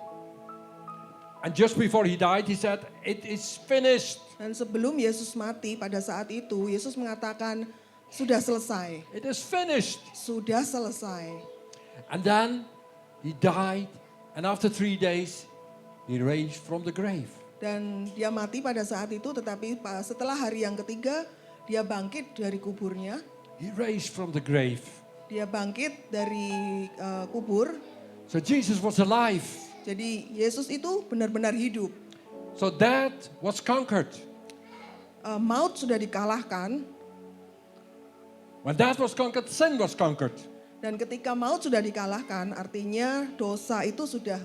G: and just before he died, he said, "It is finished."
F: Dan sebelum Yesus mati pada saat itu, Yesus mengatakan, sudah selesai.
G: It is finished.
F: Sudah selesai.
G: And then he died, and after 3 days, he raised from the grave.
F: Dan dia mati pada saat itu, tetapi setelah hari yang ketiga, dia bangkit dari kuburnya.
G: He raised from the grave.
F: Dia bangkit dari kubur.
G: So Jesus was alive.
F: Jadi Yesus itu benar-benar hidup.
G: So death was conquered.
F: Maut sudah dikalahkan.
G: When death was conquered, sin was conquered.
F: Dan ketika maut sudah dikalahkan, artinya dosa itu sudah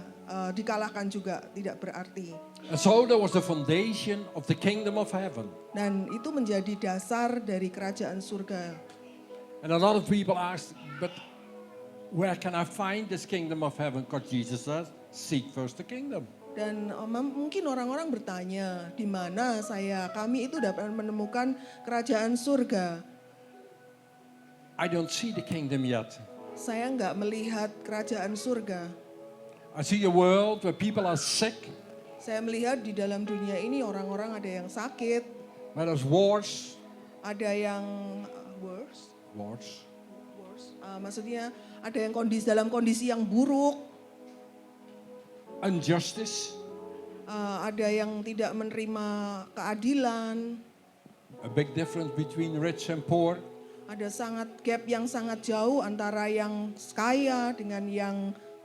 F: dikalahkan juga, tidak berarti.
G: And so there was the foundation of the kingdom of heaven.
F: Dan itu menjadi dasar dari kerajaan surga.
G: And a lot of people ask, but where can I find this kingdom of heaven? Because Jesus says, seek first the kingdom.
F: Dan mungkin orang-orang bertanya, di mana kami itu dapat menemukan kerajaan surga?
G: I don't see the kingdom yet.
F: Saya nggak melihat kerajaan surga.
G: I see a world where people are sick,
F: Saya melihat di dalam dunia ini orang-orang ada yang sakit,
G: where there's wars.
F: ada yang worse,
G: Wars.
F: maksudnya ada yang dalam kondisi yang buruk,
G: Injustice.
F: ada yang tidak menerima keadilan,
G: A big difference between rich and poor.
F: ada gap yang sangat jauh antara yang kaya dengan yang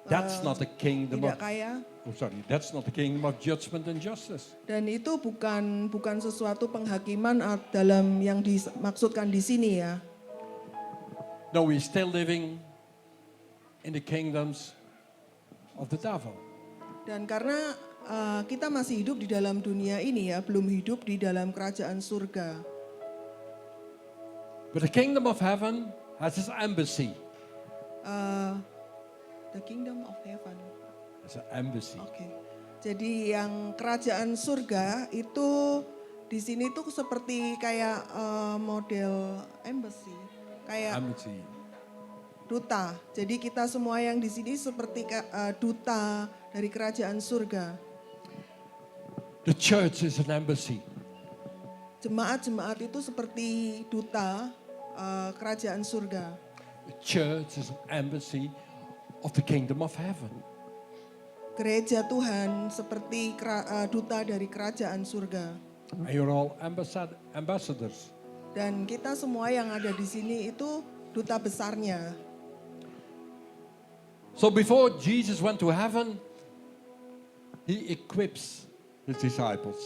G: That's not the kingdom
F: tidak
G: of,
F: kaya.
G: that's not the kingdom of judgment and justice.
F: Dan itu bukan sesuatu penghakiman dalam yang dimaksudkan di sini ya.
G: No, we're still living in the kingdoms of the devil.
F: Dan karena kita masih hidup di dalam dunia ini ya, belum hidup di dalam kerajaan surga.
G: But the kingdom of heaven has its embassy.
F: The kingdom of heaven.
G: It's an embassy.
F: Oke. Jadi yang kerajaan surga itu di sini tuh seperti kayak model embassy, kayak
G: Embassy.
F: duta. Jadi kita semua yang di sini seperti duta dari kerajaan surga.
G: The church is an embassy.
F: Jemaat-jemaat itu seperti duta kerajaan surga.
G: The church is an embassy of the kingdom of heaven.
F: Gereja Tuhan seperti duta dari kerajaan surga.
G: And you're all ambassadors.
F: Dan kita semua yang ada di sini itu duta besarnya.
G: So before Jesus went to heaven, he equips his disciples.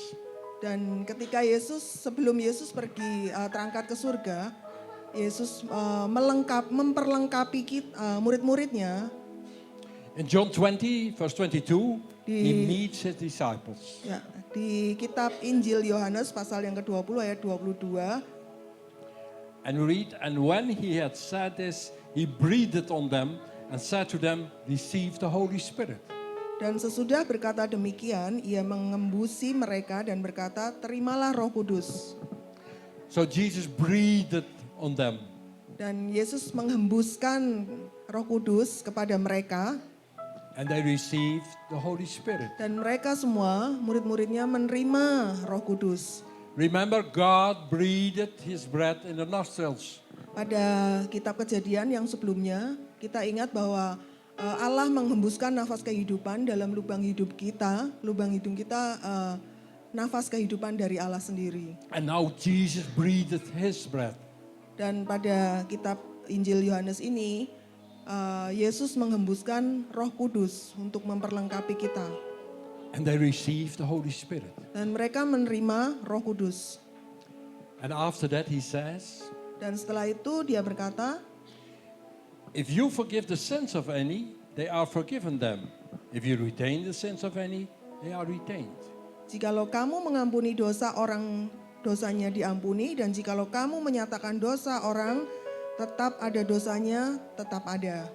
F: Dan ketika sebelum Yesus pergi terangkat ke surga, Yesus memperlengkapi murid-muridnya.
G: In John 20, verse 22, he meets his disciples.
F: Ya, di kitab Injil Yohanes pasal yang ke-20 ayat 22.
G: And we read, and when he had said this, he breathed on them and said to them, receive the Holy Spirit.
F: Dan sesudah berkata demikian, ia mengembusi mereka dan berkata, terimalah Roh Kudus.
G: So Jesus breathed on them.
F: Dan Yesus menghembuskan Roh Kudus kepada mereka.
G: And they received the Holy Spirit.
F: Dan mereka semua, murid-muridnya menerima Roh Kudus.
G: Remember, God breathed his breath in the nostrils.
F: Pada kitab Kejadian yang sebelumnya, kita ingat bahwa Allah menghembuskan nafas kehidupan dalam lubang hidung kita. Lubang hidung kita nafas kehidupan dari Allah sendiri.
G: And now Jesus breathed his breath.
F: Dan pada kitab Injil Yohanes ini, Yesus menghembuskan Roh Kudus untuk memperlengkapi kita.
G: And they received the Holy Spirit.
F: Dan mereka menerima Roh Kudus.
G: And after that he says,
F: Dan setelah itu dia berkata,
G: if you forgive the sins of any, they are forgiven them. If you retain the sins of any, they are retained.
F: jikalau kamu mengampuni dosa orang, dosanya diampuni. Dan jikalau kamu menyatakan dosa orang, tetap ada dosanya, tetap ada.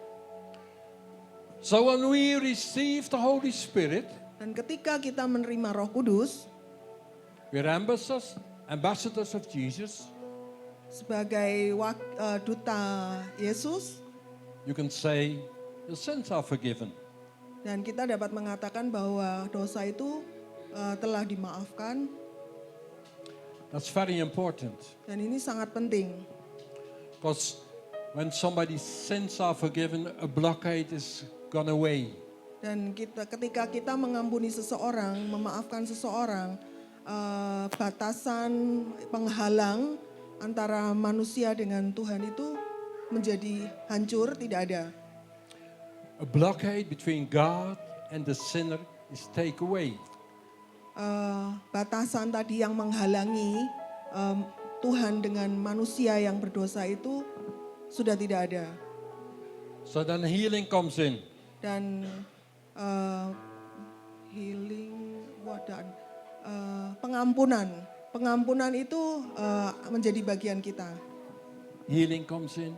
G: So when we receive the Holy Spirit,
F: Dan ketika kita menerima Roh Kudus,
G: we're ambassadors of Jesus.
F: sebagai duta Yesus,
G: You can say, the sins are forgiven.
F: dan kita dapat mengatakan bahwa dosa itu telah dimaafkan.
G: That's very important.
F: Dan ini sangat penting.
G: Because when somebody's sins are forgiven, a blockade is gone away.
F: Dan ketika kita mengampuni seseorang, memaafkan seseorang, batasan penghalang antara manusia dengan Tuhan itu menjadi hancur, tidak ada.
G: A blockade between God and the sinner is taken away.
F: Batasan tadi yang menghalangi Tuhan dengan manusia yang berdosa itu sudah tidak ada.
G: So then healing comes in.
F: Dan healing, pengampunan itu menjadi bagian kita.
G: Healing comes in.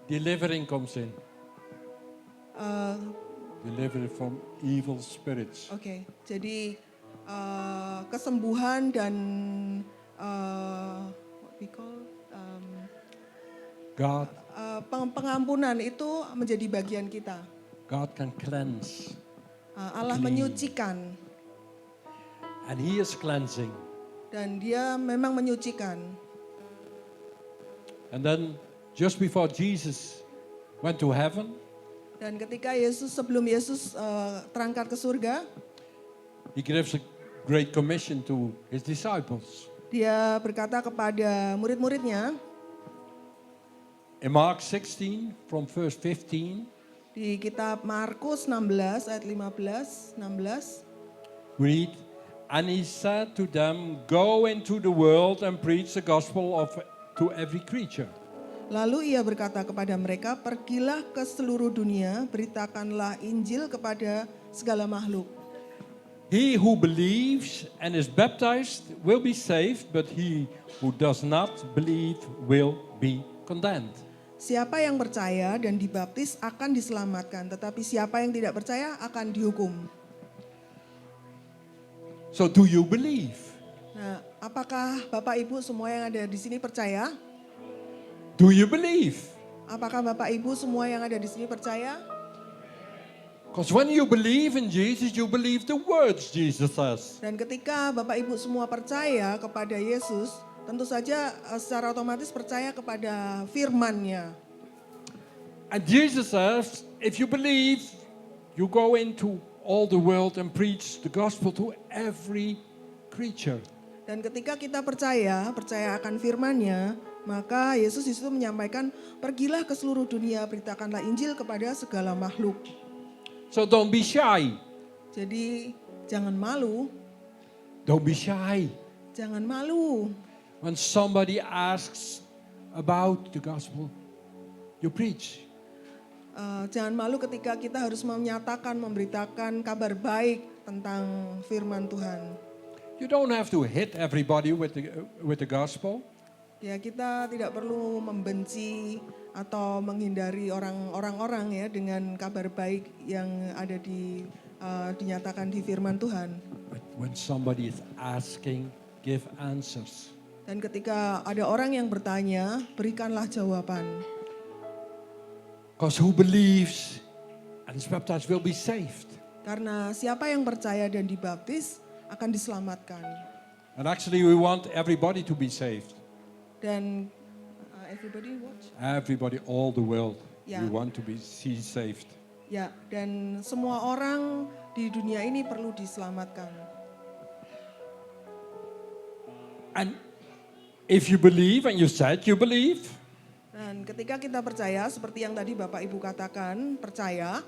G: Delivering comes in. Deliver from evil spirits.
F: Oke, jadi kesembuhan dan what we call
G: God,
F: pengampunan itu menjadi bagian kita.
G: God can cleanse.
F: Allah menyucikan
G: And He is cleansing.
F: dan Dia memang menyucikan.
G: And then just before Jesus went to heaven,
F: Dan ketika sebelum Yesus terangkat ke surga,
G: He gives a great commission to His disciples.
F: Dia berkata kepada murid-muridnya
G: In Mark 16 from verse 15,
F: di kitab Markus 16 ayat 15, 16.
G: read, and He said to them, go into the world and preach the gospel to every creature.
F: Lalu ia berkata kepada mereka, pergilah ke seluruh dunia, beritakanlah Injil kepada segala makhluk.
G: He who believes and is baptized will be saved, but he who does not believe will be condemned.
F: Siapa yang percaya dan dibaptis akan diselamatkan, tetapi siapa yang tidak percaya akan dihukum.
G: So do you believe?
F: Nah, apakah Bapak Ibu semua yang ada di sini percaya?
G: Do you believe?
F: Apakah Bapak Ibu semua yang ada di sini percaya?
G: Because when you believe in Jesus, you believe the words Jesus says.
F: Dan ketika Bapak Ibu semua percaya kepada Yesus, tentu saja secara otomatis percaya kepada firman-Nya.
G: And Jesus says, if you believe, you go into all the world and preach the gospel to every creature.
F: Dan ketika kita percaya akan firman-Nya, maka Yesus di situ menyampaikan, pergilah ke seluruh dunia, beritakanlah Injil kepada segala makhluk.
G: So don't be shy.
F: Jadi jangan malu,
G: Don't be shy.
F: jangan malu.
G: When somebody asks about the gospel, you preach.
F: Jangan malu ketika kita harus menyatakan, memberitakan kabar baik tentang firman Tuhan.
G: You don't have to hit everybody with the gospel.
F: Ya, kita tidak perlu membenci atau menghindari orang-orang ya dengan kabar baik yang ada dinyatakan di firman Tuhan.
G: But when somebody is asking, give answers.
F: Dan ketika ada orang yang bertanya, berikanlah jawaban.
G: Because who believes and is baptized will be saved.
F: Karena siapa yang percaya dan dibaptis akan diselamatkan.
G: And actually we want everybody to be saved.
F: Dan everybody what?
G: Everybody, all the world,
F: Ya.
G: we want to be saved.
F: Ya, dan semua orang di dunia ini perlu diselamatkan.
G: And if you believe and you said you believe,
F: Dan ketika kita percaya, seperti yang tadi Bapak Ibu katakan, percaya,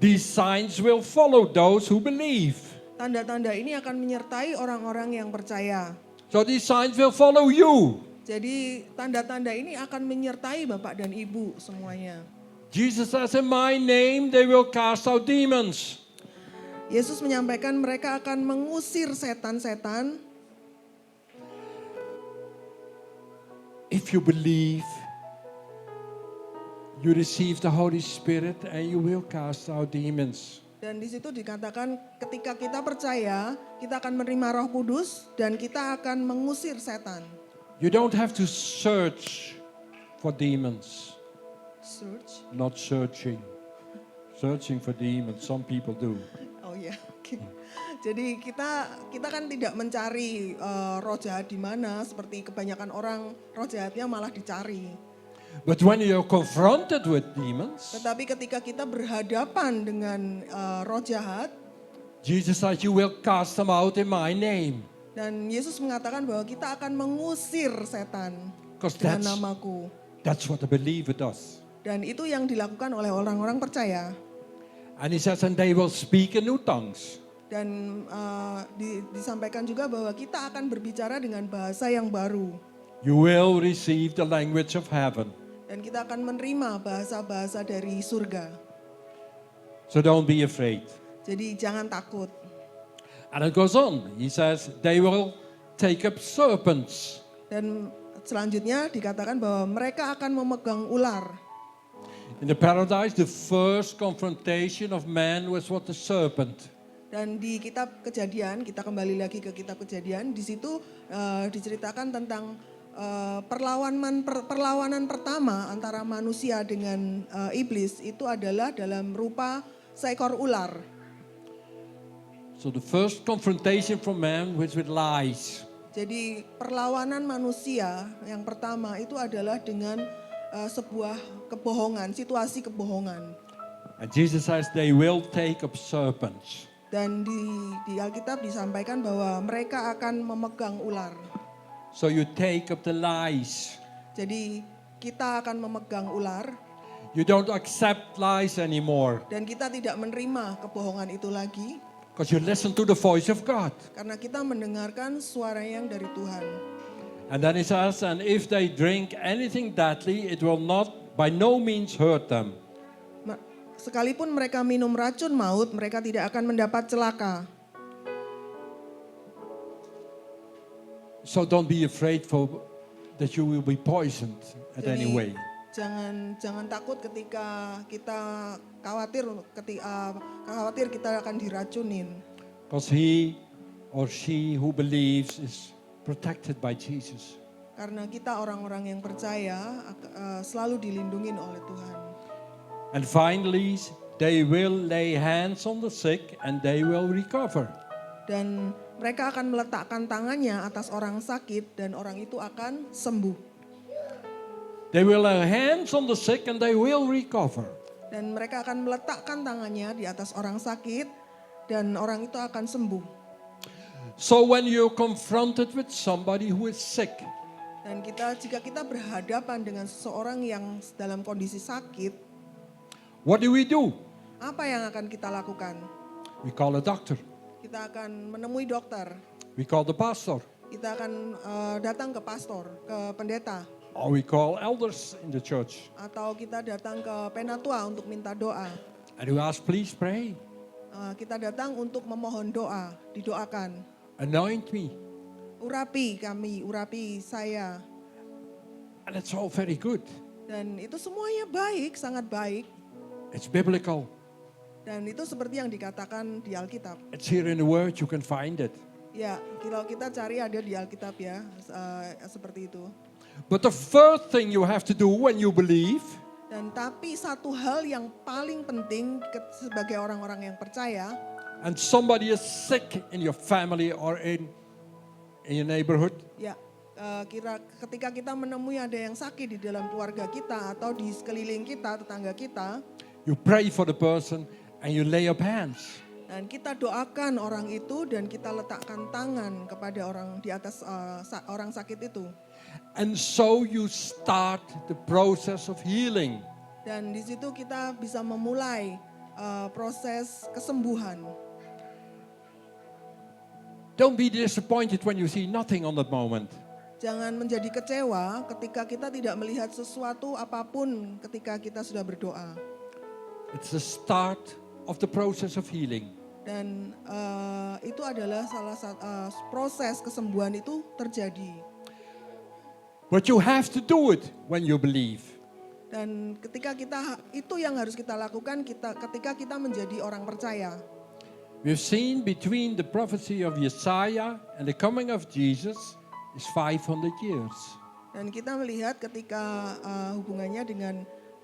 G: these signs will follow those who believe.
F: tanda-tanda ini akan menyertai orang-orang yang percaya.
G: So these signs will follow you.
F: Jadi tanda-tanda ini akan menyertai Bapak dan Ibu semuanya.
G: Jesus says, in my name they will cast out demons.
F: Yesus menyampaikan mereka akan mengusir setan-setan.
G: If you believe, you receive the Holy Spirit and you will cast out demons.
F: Dan di situ dikatakan ketika kita percaya, kita akan menerima Roh Kudus dan kita akan mengusir setan.
G: You don't have to search for demons.
F: Search.
G: Not searching. Searching for demons, some people do.
F: Oh ya, oke. Jadi kita kan tidak mencari roh jahat di mana, seperti kebanyakan orang roh jahatnya malah dicari.
G: But when you're confronted with demons,
F: Tetapi ketika kita berhadapan dengan roh jahat,
G: Jesus says, you will cast them out in my name.
F: dan Yesus mengatakan bahwa kita akan mengusir setan
G: 'Cause
F: dengan namaku.
G: That's what the believer does.
F: Dan itu yang dilakukan oleh orang-orang percaya.
G: And he says, and they will speak in new tongues.
F: Dan disampaikan juga bahwa kita akan berbicara dengan bahasa yang baru.
G: You will receive the language of heaven.
F: Dan kita akan menerima bahasa-bahasa dari surga.
G: So don't be afraid.
F: Jadi jangan takut.
G: And it goes on. He says, they will take up serpents.
F: Dan selanjutnya dikatakan bahwa mereka akan memegang ular.
G: In the paradise, the first confrontation of man was what the serpent.
F: Dan di kitab Kejadian, kita kembali lagi ke kitab Kejadian, di situ diceritakan tentang perlawanan pertama antara manusia dengan iblis itu adalah dalam rupa seekor ular.
G: So the first confrontation from man was with lies.
F: Jadi perlawanan manusia yang pertama itu adalah dengan sebuah kebohongan, situasi kebohongan.
G: And Jesus says they will take up serpents.
F: Dan di Alkitab disampaikan bahwa mereka akan memegang ular.
G: So you take up the lies.
F: Jadi kita akan memegang ular
G: You don't accept lies anymore
F: dan kita tidak menerima kebohongan itu lagi
G: because you listen to the voice of God.
F: karena kita mendengarkan suara yang dari Tuhan.
G: And then he says, and if they drink anything deadly, it will not by no means hurt them.
F: Sekalipun mereka minum racun maut, mereka tidak akan mendapat celaka.
G: So don't be afraid that you will be poisoned at any way.
F: Jangan takut ketika kita khawatir kita akan diracunin.
G: Because he or she who believes is protected by Jesus.
F: Karena kita orang-orang yang percaya selalu dilindungi oleh Tuhan.
G: And finally, they will lay hands on the sick and they will recover.
F: Dan mereka akan meletakkan tangannya atas orang sakit dan orang itu akan sembuh.
G: They will lay hands on the sick and they will recover.
F: Dan mereka akan meletakkan tangannya di atas orang sakit dan orang itu akan sembuh.
G: So when you're confronted with somebody who is sick,
F: Dan jika kita berhadapan dengan seseorang yang dalam kondisi sakit,
G: what do?
F: apa yang akan kita lakukan?
G: We call a doctor.
F: Kita akan menemui dokter.
G: We call the pastor.
F: Kita akan datang ke pastor, ke pendeta.
G: Or we call elders in the church.
F: Atau kita datang ke penatua untuk minta doa.
G: And we ask, please pray.
F: Kita datang untuk memohon doa, didoakan.
G: Anoint me.
F: Urapi kami, urapi saya.
G: And it's all very good.
F: Dan itu semuanya baik, sangat baik.
G: It's biblical.
F: Dan itu seperti yang dikatakan di Alkitab.
G: It's here in the Word, you can find it.
F: Ya, kalau kita cari ada di Alkitab ya, seperti itu.
G: But the first thing you have to do when you believe,
F: Dan tapi satu hal yang paling penting sebagai orang-orang yang percaya,
G: and somebody is sick in your family or in your neighborhood,
F: ya ketika kita menemui ada yang sakit di dalam keluarga kita atau di sekeliling kita, tetangga kita,
G: you pray for the person and you lay up hands.
F: dan kita doakan orang itu dan kita letakkan tangan kepada orang di atas orang sakit itu.
G: And so you start the process of healing.
F: Dan di situ kita bisa memulai proses kesembuhan.
G: Don't be disappointed when you see nothing on that moment.
F: Jangan menjadi kecewa ketika kita tidak melihat sesuatu apapun ketika kita sudah berdoa.
G: It's the start of the process of healing.
F: Dan itu adalah salah satu proses kesembuhan itu terjadi.
G: But you have to do it when you believe.
F: Dan ketika itu yang harus kita lakukan ketika kita menjadi orang percaya.
G: We've seen between the prophecy of Isaiah and the coming of Jesus is 500 years.
F: Dan kita melihat ketika hubungannya dengan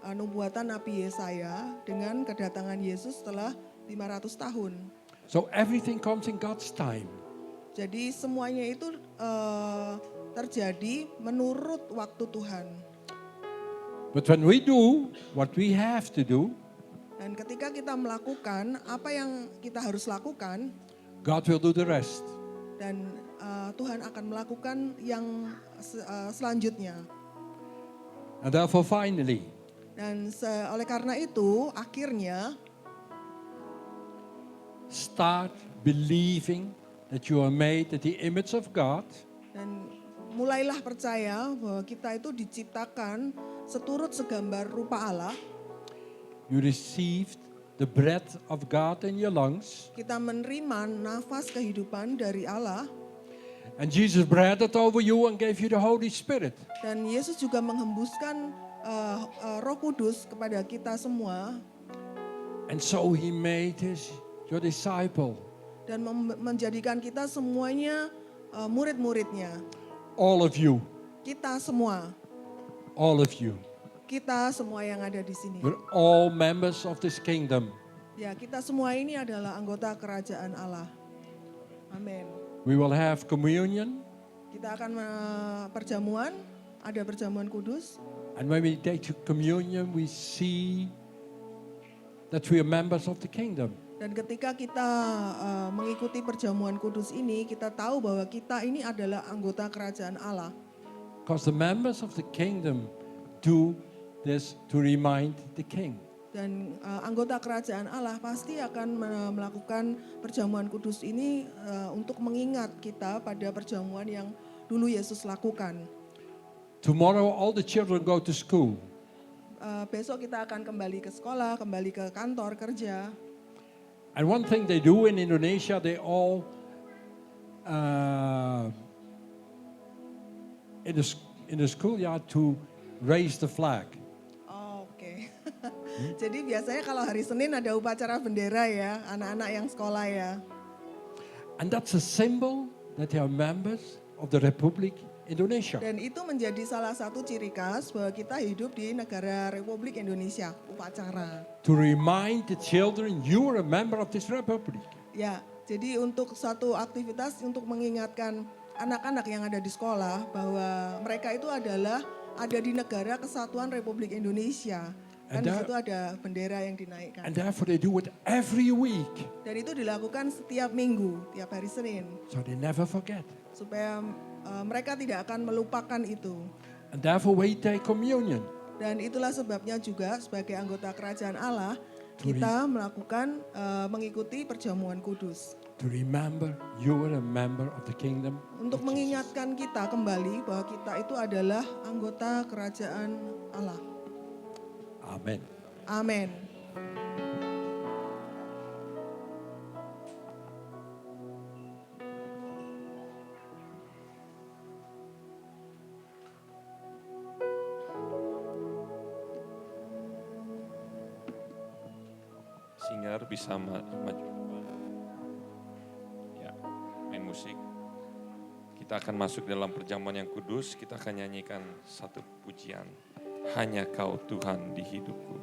F: nubuatan Nabi Yesaya dengan kedatangan Yesus setelah 500 tahun.
G: So everything comes in God's time.
F: Jadi semuanya itu terjadi menurut waktu Tuhan.
G: But when we do what we have to do,
F: Dan ketika kita melakukan apa yang kita harus lakukan,
G: God will do the rest.
F: dan Tuhan akan melakukan yang selanjutnya.
G: And therefore finally,
F: Dan oleh karena itu akhirnya
G: start believing that you are made in the image of God.
F: dan mulailah percaya bahwa kita itu diciptakan seturut segambar rupa Allah.
G: You received the breath of God in your lungs.
F: Kita menerima nafas kehidupan dari Allah.
G: And Jesus breathed it over you and gave you the Holy Spirit.
F: Dan Yesus juga menghembuskan Roh Kudus kepada kita semua.
G: And so he made your disciple.
F: Dan menjadikan kita semuanya murid-muridnya.
G: All of you.
F: Kita semua.
G: All of you.
F: Kita semua yang ada di sini.
G: We're all members of this kingdom.
F: Ya, kita semua ini adalah anggota kerajaan Allah. Amin.
G: We will have communion.
F: Kita akan perjamuan, ada perjamuan kudus.
G: And when we take communion, we see that we are members of the kingdom.
F: Dan ketika kita mengikuti perjamuan kudus ini, kita tahu bahwa kita ini adalah anggota kerajaan Allah.
G: Because the members of the kingdom do this to remind the king.
F: Dan anggota kerajaan Allah pasti akan melakukan perjamuan kudus ini untuk mengingat kita pada perjamuan yang dulu Yesus lakukan.
G: Tomorrow all the children go to school.
F: Besok kita akan kembali ke sekolah, kembali ke kantor kerja.
G: And one thing they do in Indonesia, they all in the schoolyard to raise the flag.
F: Oke. Jadi biasanya kalau hari Senin ada upacara bendera ya, anak-anak yang sekolah ya.
G: And that's a symbol that they are members of the Republic Indonesia.
F: Dan itu menjadi salah satu ciri khas bahwa kita hidup di negara Republik Indonesia, upacara.
G: To remind the children you are a member of this republic.
F: Ya, jadi untuk satu aktivitas untuk mengingatkan anak-anak yang ada di sekolah bahwa mereka itu adalah ada di negara kesatuan Republik Indonesia. Kan di situ ada bendera yang dinaikkan.
G: And therefore they do it every week.
F: Dan itu dilakukan setiap minggu, tiap hari Senin.
G: So they never forget.
F: Supaya mereka tidak akan melupakan itu.
G: And therefore we take communion.
F: Dan itulah sebabnya juga sebagai anggota kerajaan Allah, kita melakukan mengikuti perjamuan kudus.
G: To remember you are a member of the kingdom.
F: Untuk mengingatkan kita kembali bahwa kita itu adalah anggota kerajaan Allah.
G: Amen.
F: Amin.
E: Singer bisa maju. Ya, main musik. Kita akan masuk dalam perjamuan yang kudus, kita akan nyanyikan satu pujian. Hanya Kau Tuhan di hidupku.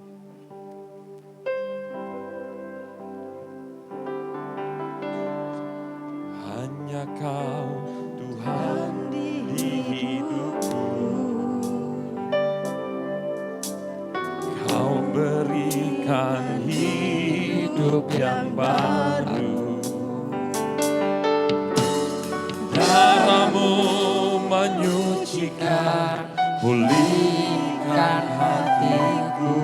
E: Hanya Kau Tuhan di hidupku. Kau berikan hidup yang baru. Darah-Mu menyucikan, pulihkan hatiku.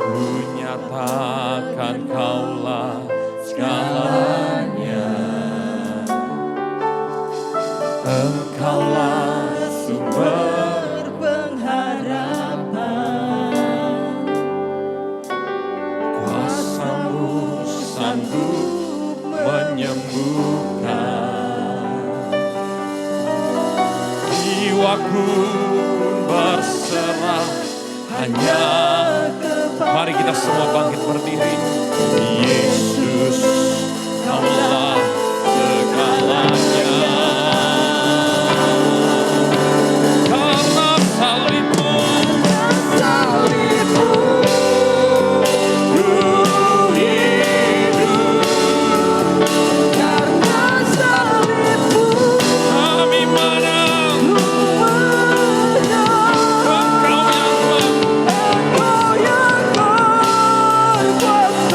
E: Ku nyatakan Kaulah segalanya. Engkaulah sumber pengharapan. Kuasa-Mu sanggup menyembuhkan. Jiwaku berserah hanya kepada. Mari kita semua bangkit berdiri. Yesus, Kaulah segalanya. Karena salib-Mu, ku hidup. Karena salib-Mu, kami menang. Engkau yang berkuasa.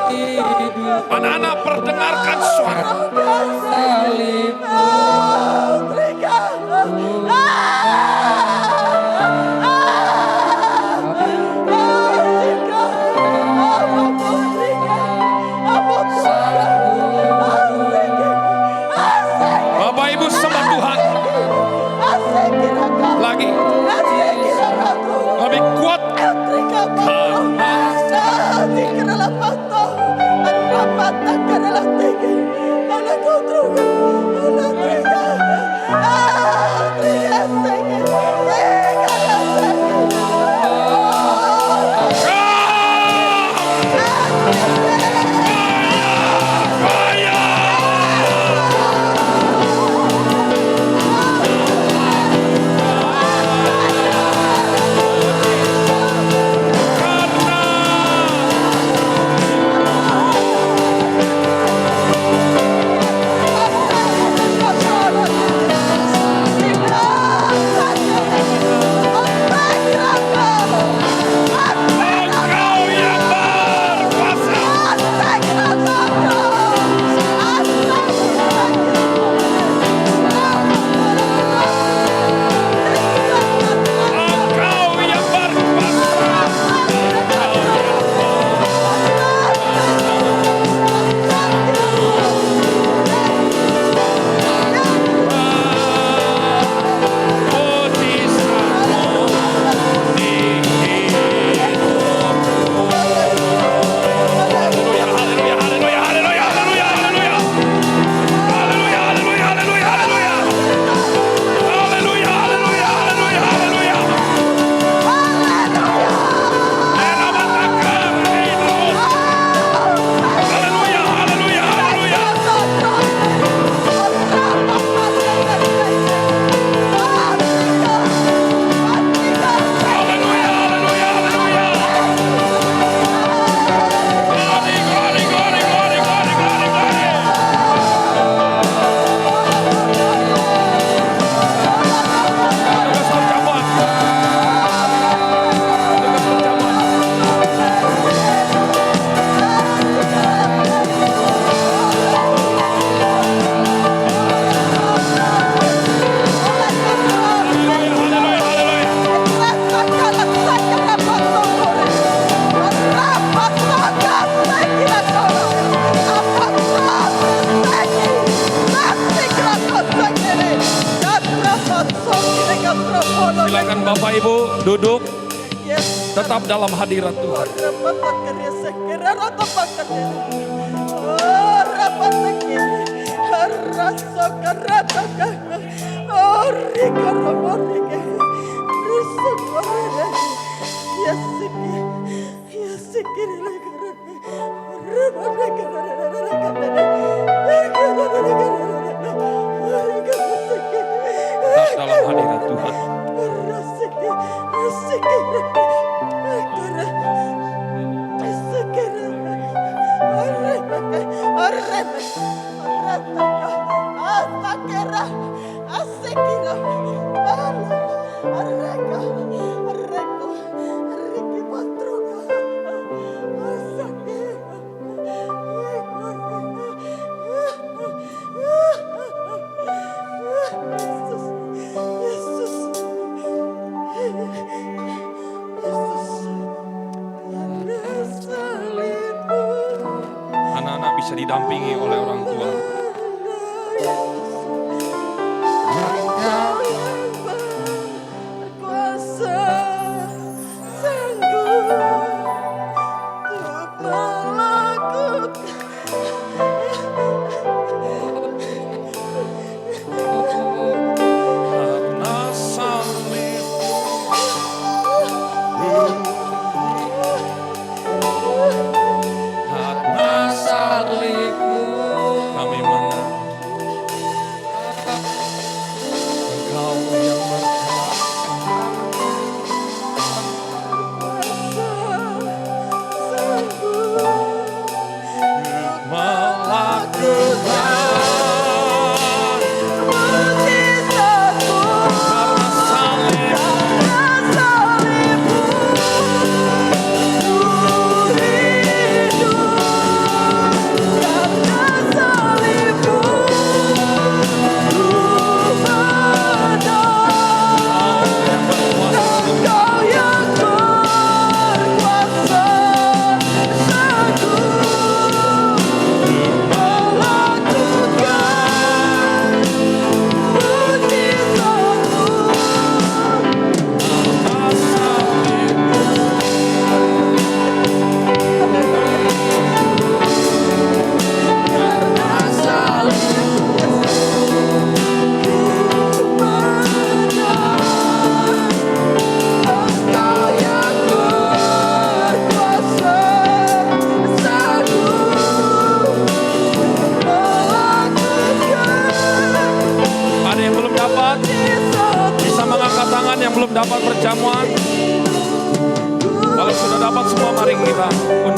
E: Tuhan. Anak-anak perdengarkan suara. Bapak Ibu sembah Tuhan. Lagi. Lebih kuat. Silakan Bapak Ibu duduk, tetap dalam hadirat Tuhan. Tetap dalam hadirat Tuhan. Anak-anak bisa didampingi oleh orang tua. Kami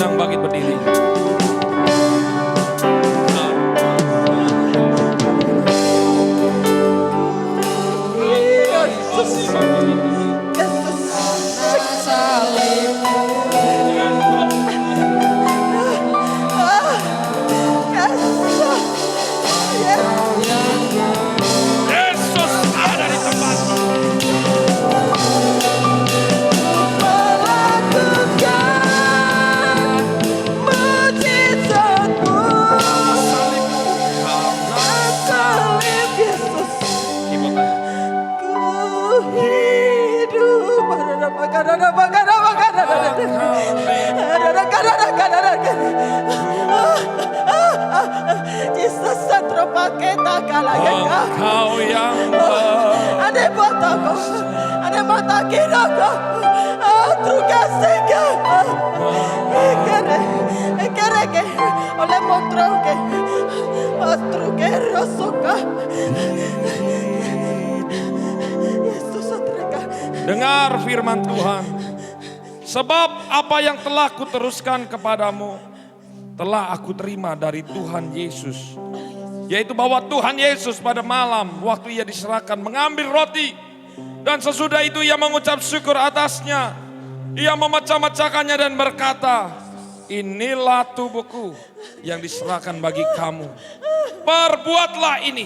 E: undang bangkit berdiri. Yesus ada di tempat. Engkau yang dengar firman Tuhan. Sebab apa yang telah kuteruskan kepadamu telah aku terima dari Tuhan Yesus. Yaitu bahwa Tuhan Yesus pada malam waktu ia diserahkan mengambil roti. Dan sesudah itu ia mengucap syukur atasnya. Ia memecah-mecahkannya dan berkata, inilah tubuhku yang diserahkan bagi kamu. Perbuatlah ini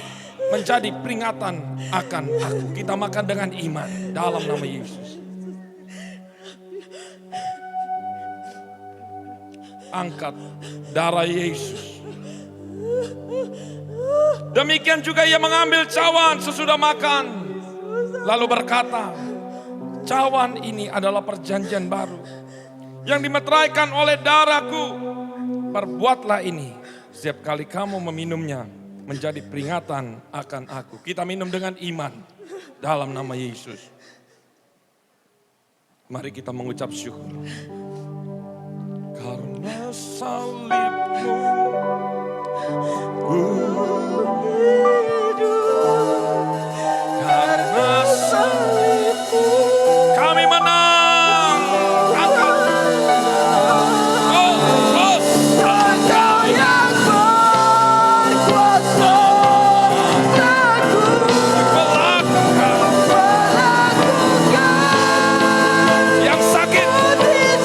E: menjadi peringatan akan aku. Kita makan dengan iman dalam nama Yesus. Angkat darah Yesus. Demikian juga ia mengambil cawan sesudah makan. Lalu berkata, cawan ini adalah perjanjian baru yang dimeteraikan oleh darahku. Perbuatlah ini setiap kali kamu meminumnya menjadi peringatan akan aku. Kita minum dengan iman dalam nama Yesus. Mari kita mengucap syukur. Karena salibmu karena salibmu kami menang. Angkat. Engkau yang berkuasa melakukan yang sakit.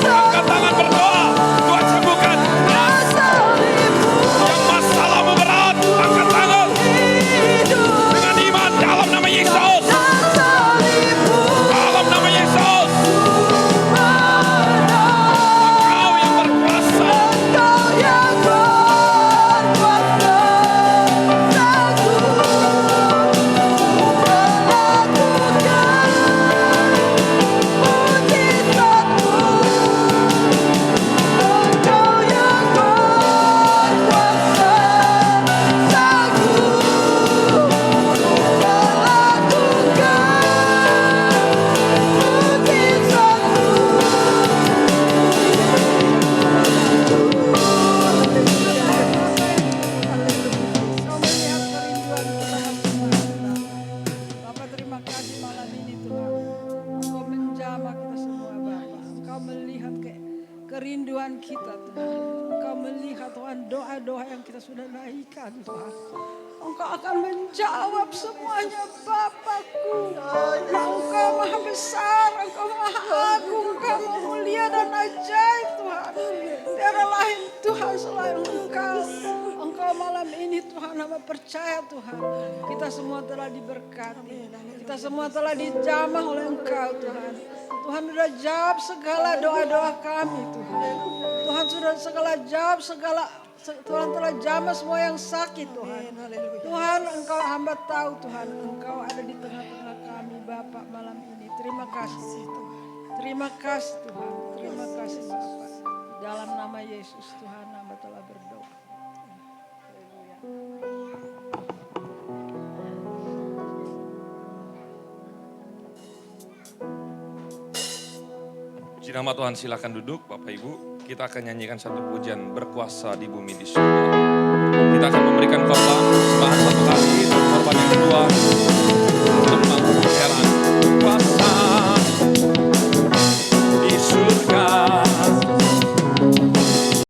E: Angkat tangan berdoa. Tuhan sembuhkan. Yang masalahmu berat. Angkat tangan. Dengan iman dalam nama Yesus. Dalam nama Yesus. Engkau yang berkuasa.
C: Bapak terima kasih malam ini Tuhan. Engkau menjamah kita semua Bapak. Engkau melihat kerinduan kita Tuhan. Engkau melihat Tuhan doa-doa yang kita sudah naikkan Tuhan. Engkau akan menjawab semuanya Bapakku. Engkau maha besar, Engkau maha agung, Engkau maha mulia dan ajaib Tuhan. Tiada lain Tuhan selain Engkau. Engkau malam ini Tuhan hamba percaya Tuhan. Kita semua telah diberkati. Kita semua telah dijamah oleh Engkau Tuhan. Tuhan sudah jawab segala doa-doa kami Tuhan. Tuhan sudah Tuhan telah jamah semua yang sakit Tuhan. Tuhan Engkau hamba tahu Tuhan. Engkau ada di tengah-tengah kami Bapak malam ini. Terima kasih Tuhan. Terima kasih Tuhan. Terima kasih Bapak. Dalam nama Yesus Tuhan hamba telah berdoa.
E: Puji nama Tuhan, silakan duduk Bapak Ibu. Kita akan nyanyikan satu pujian berkuasa di bumi di surga. Kita akan memberikan korban sembahan satu kali dan korban yang kedua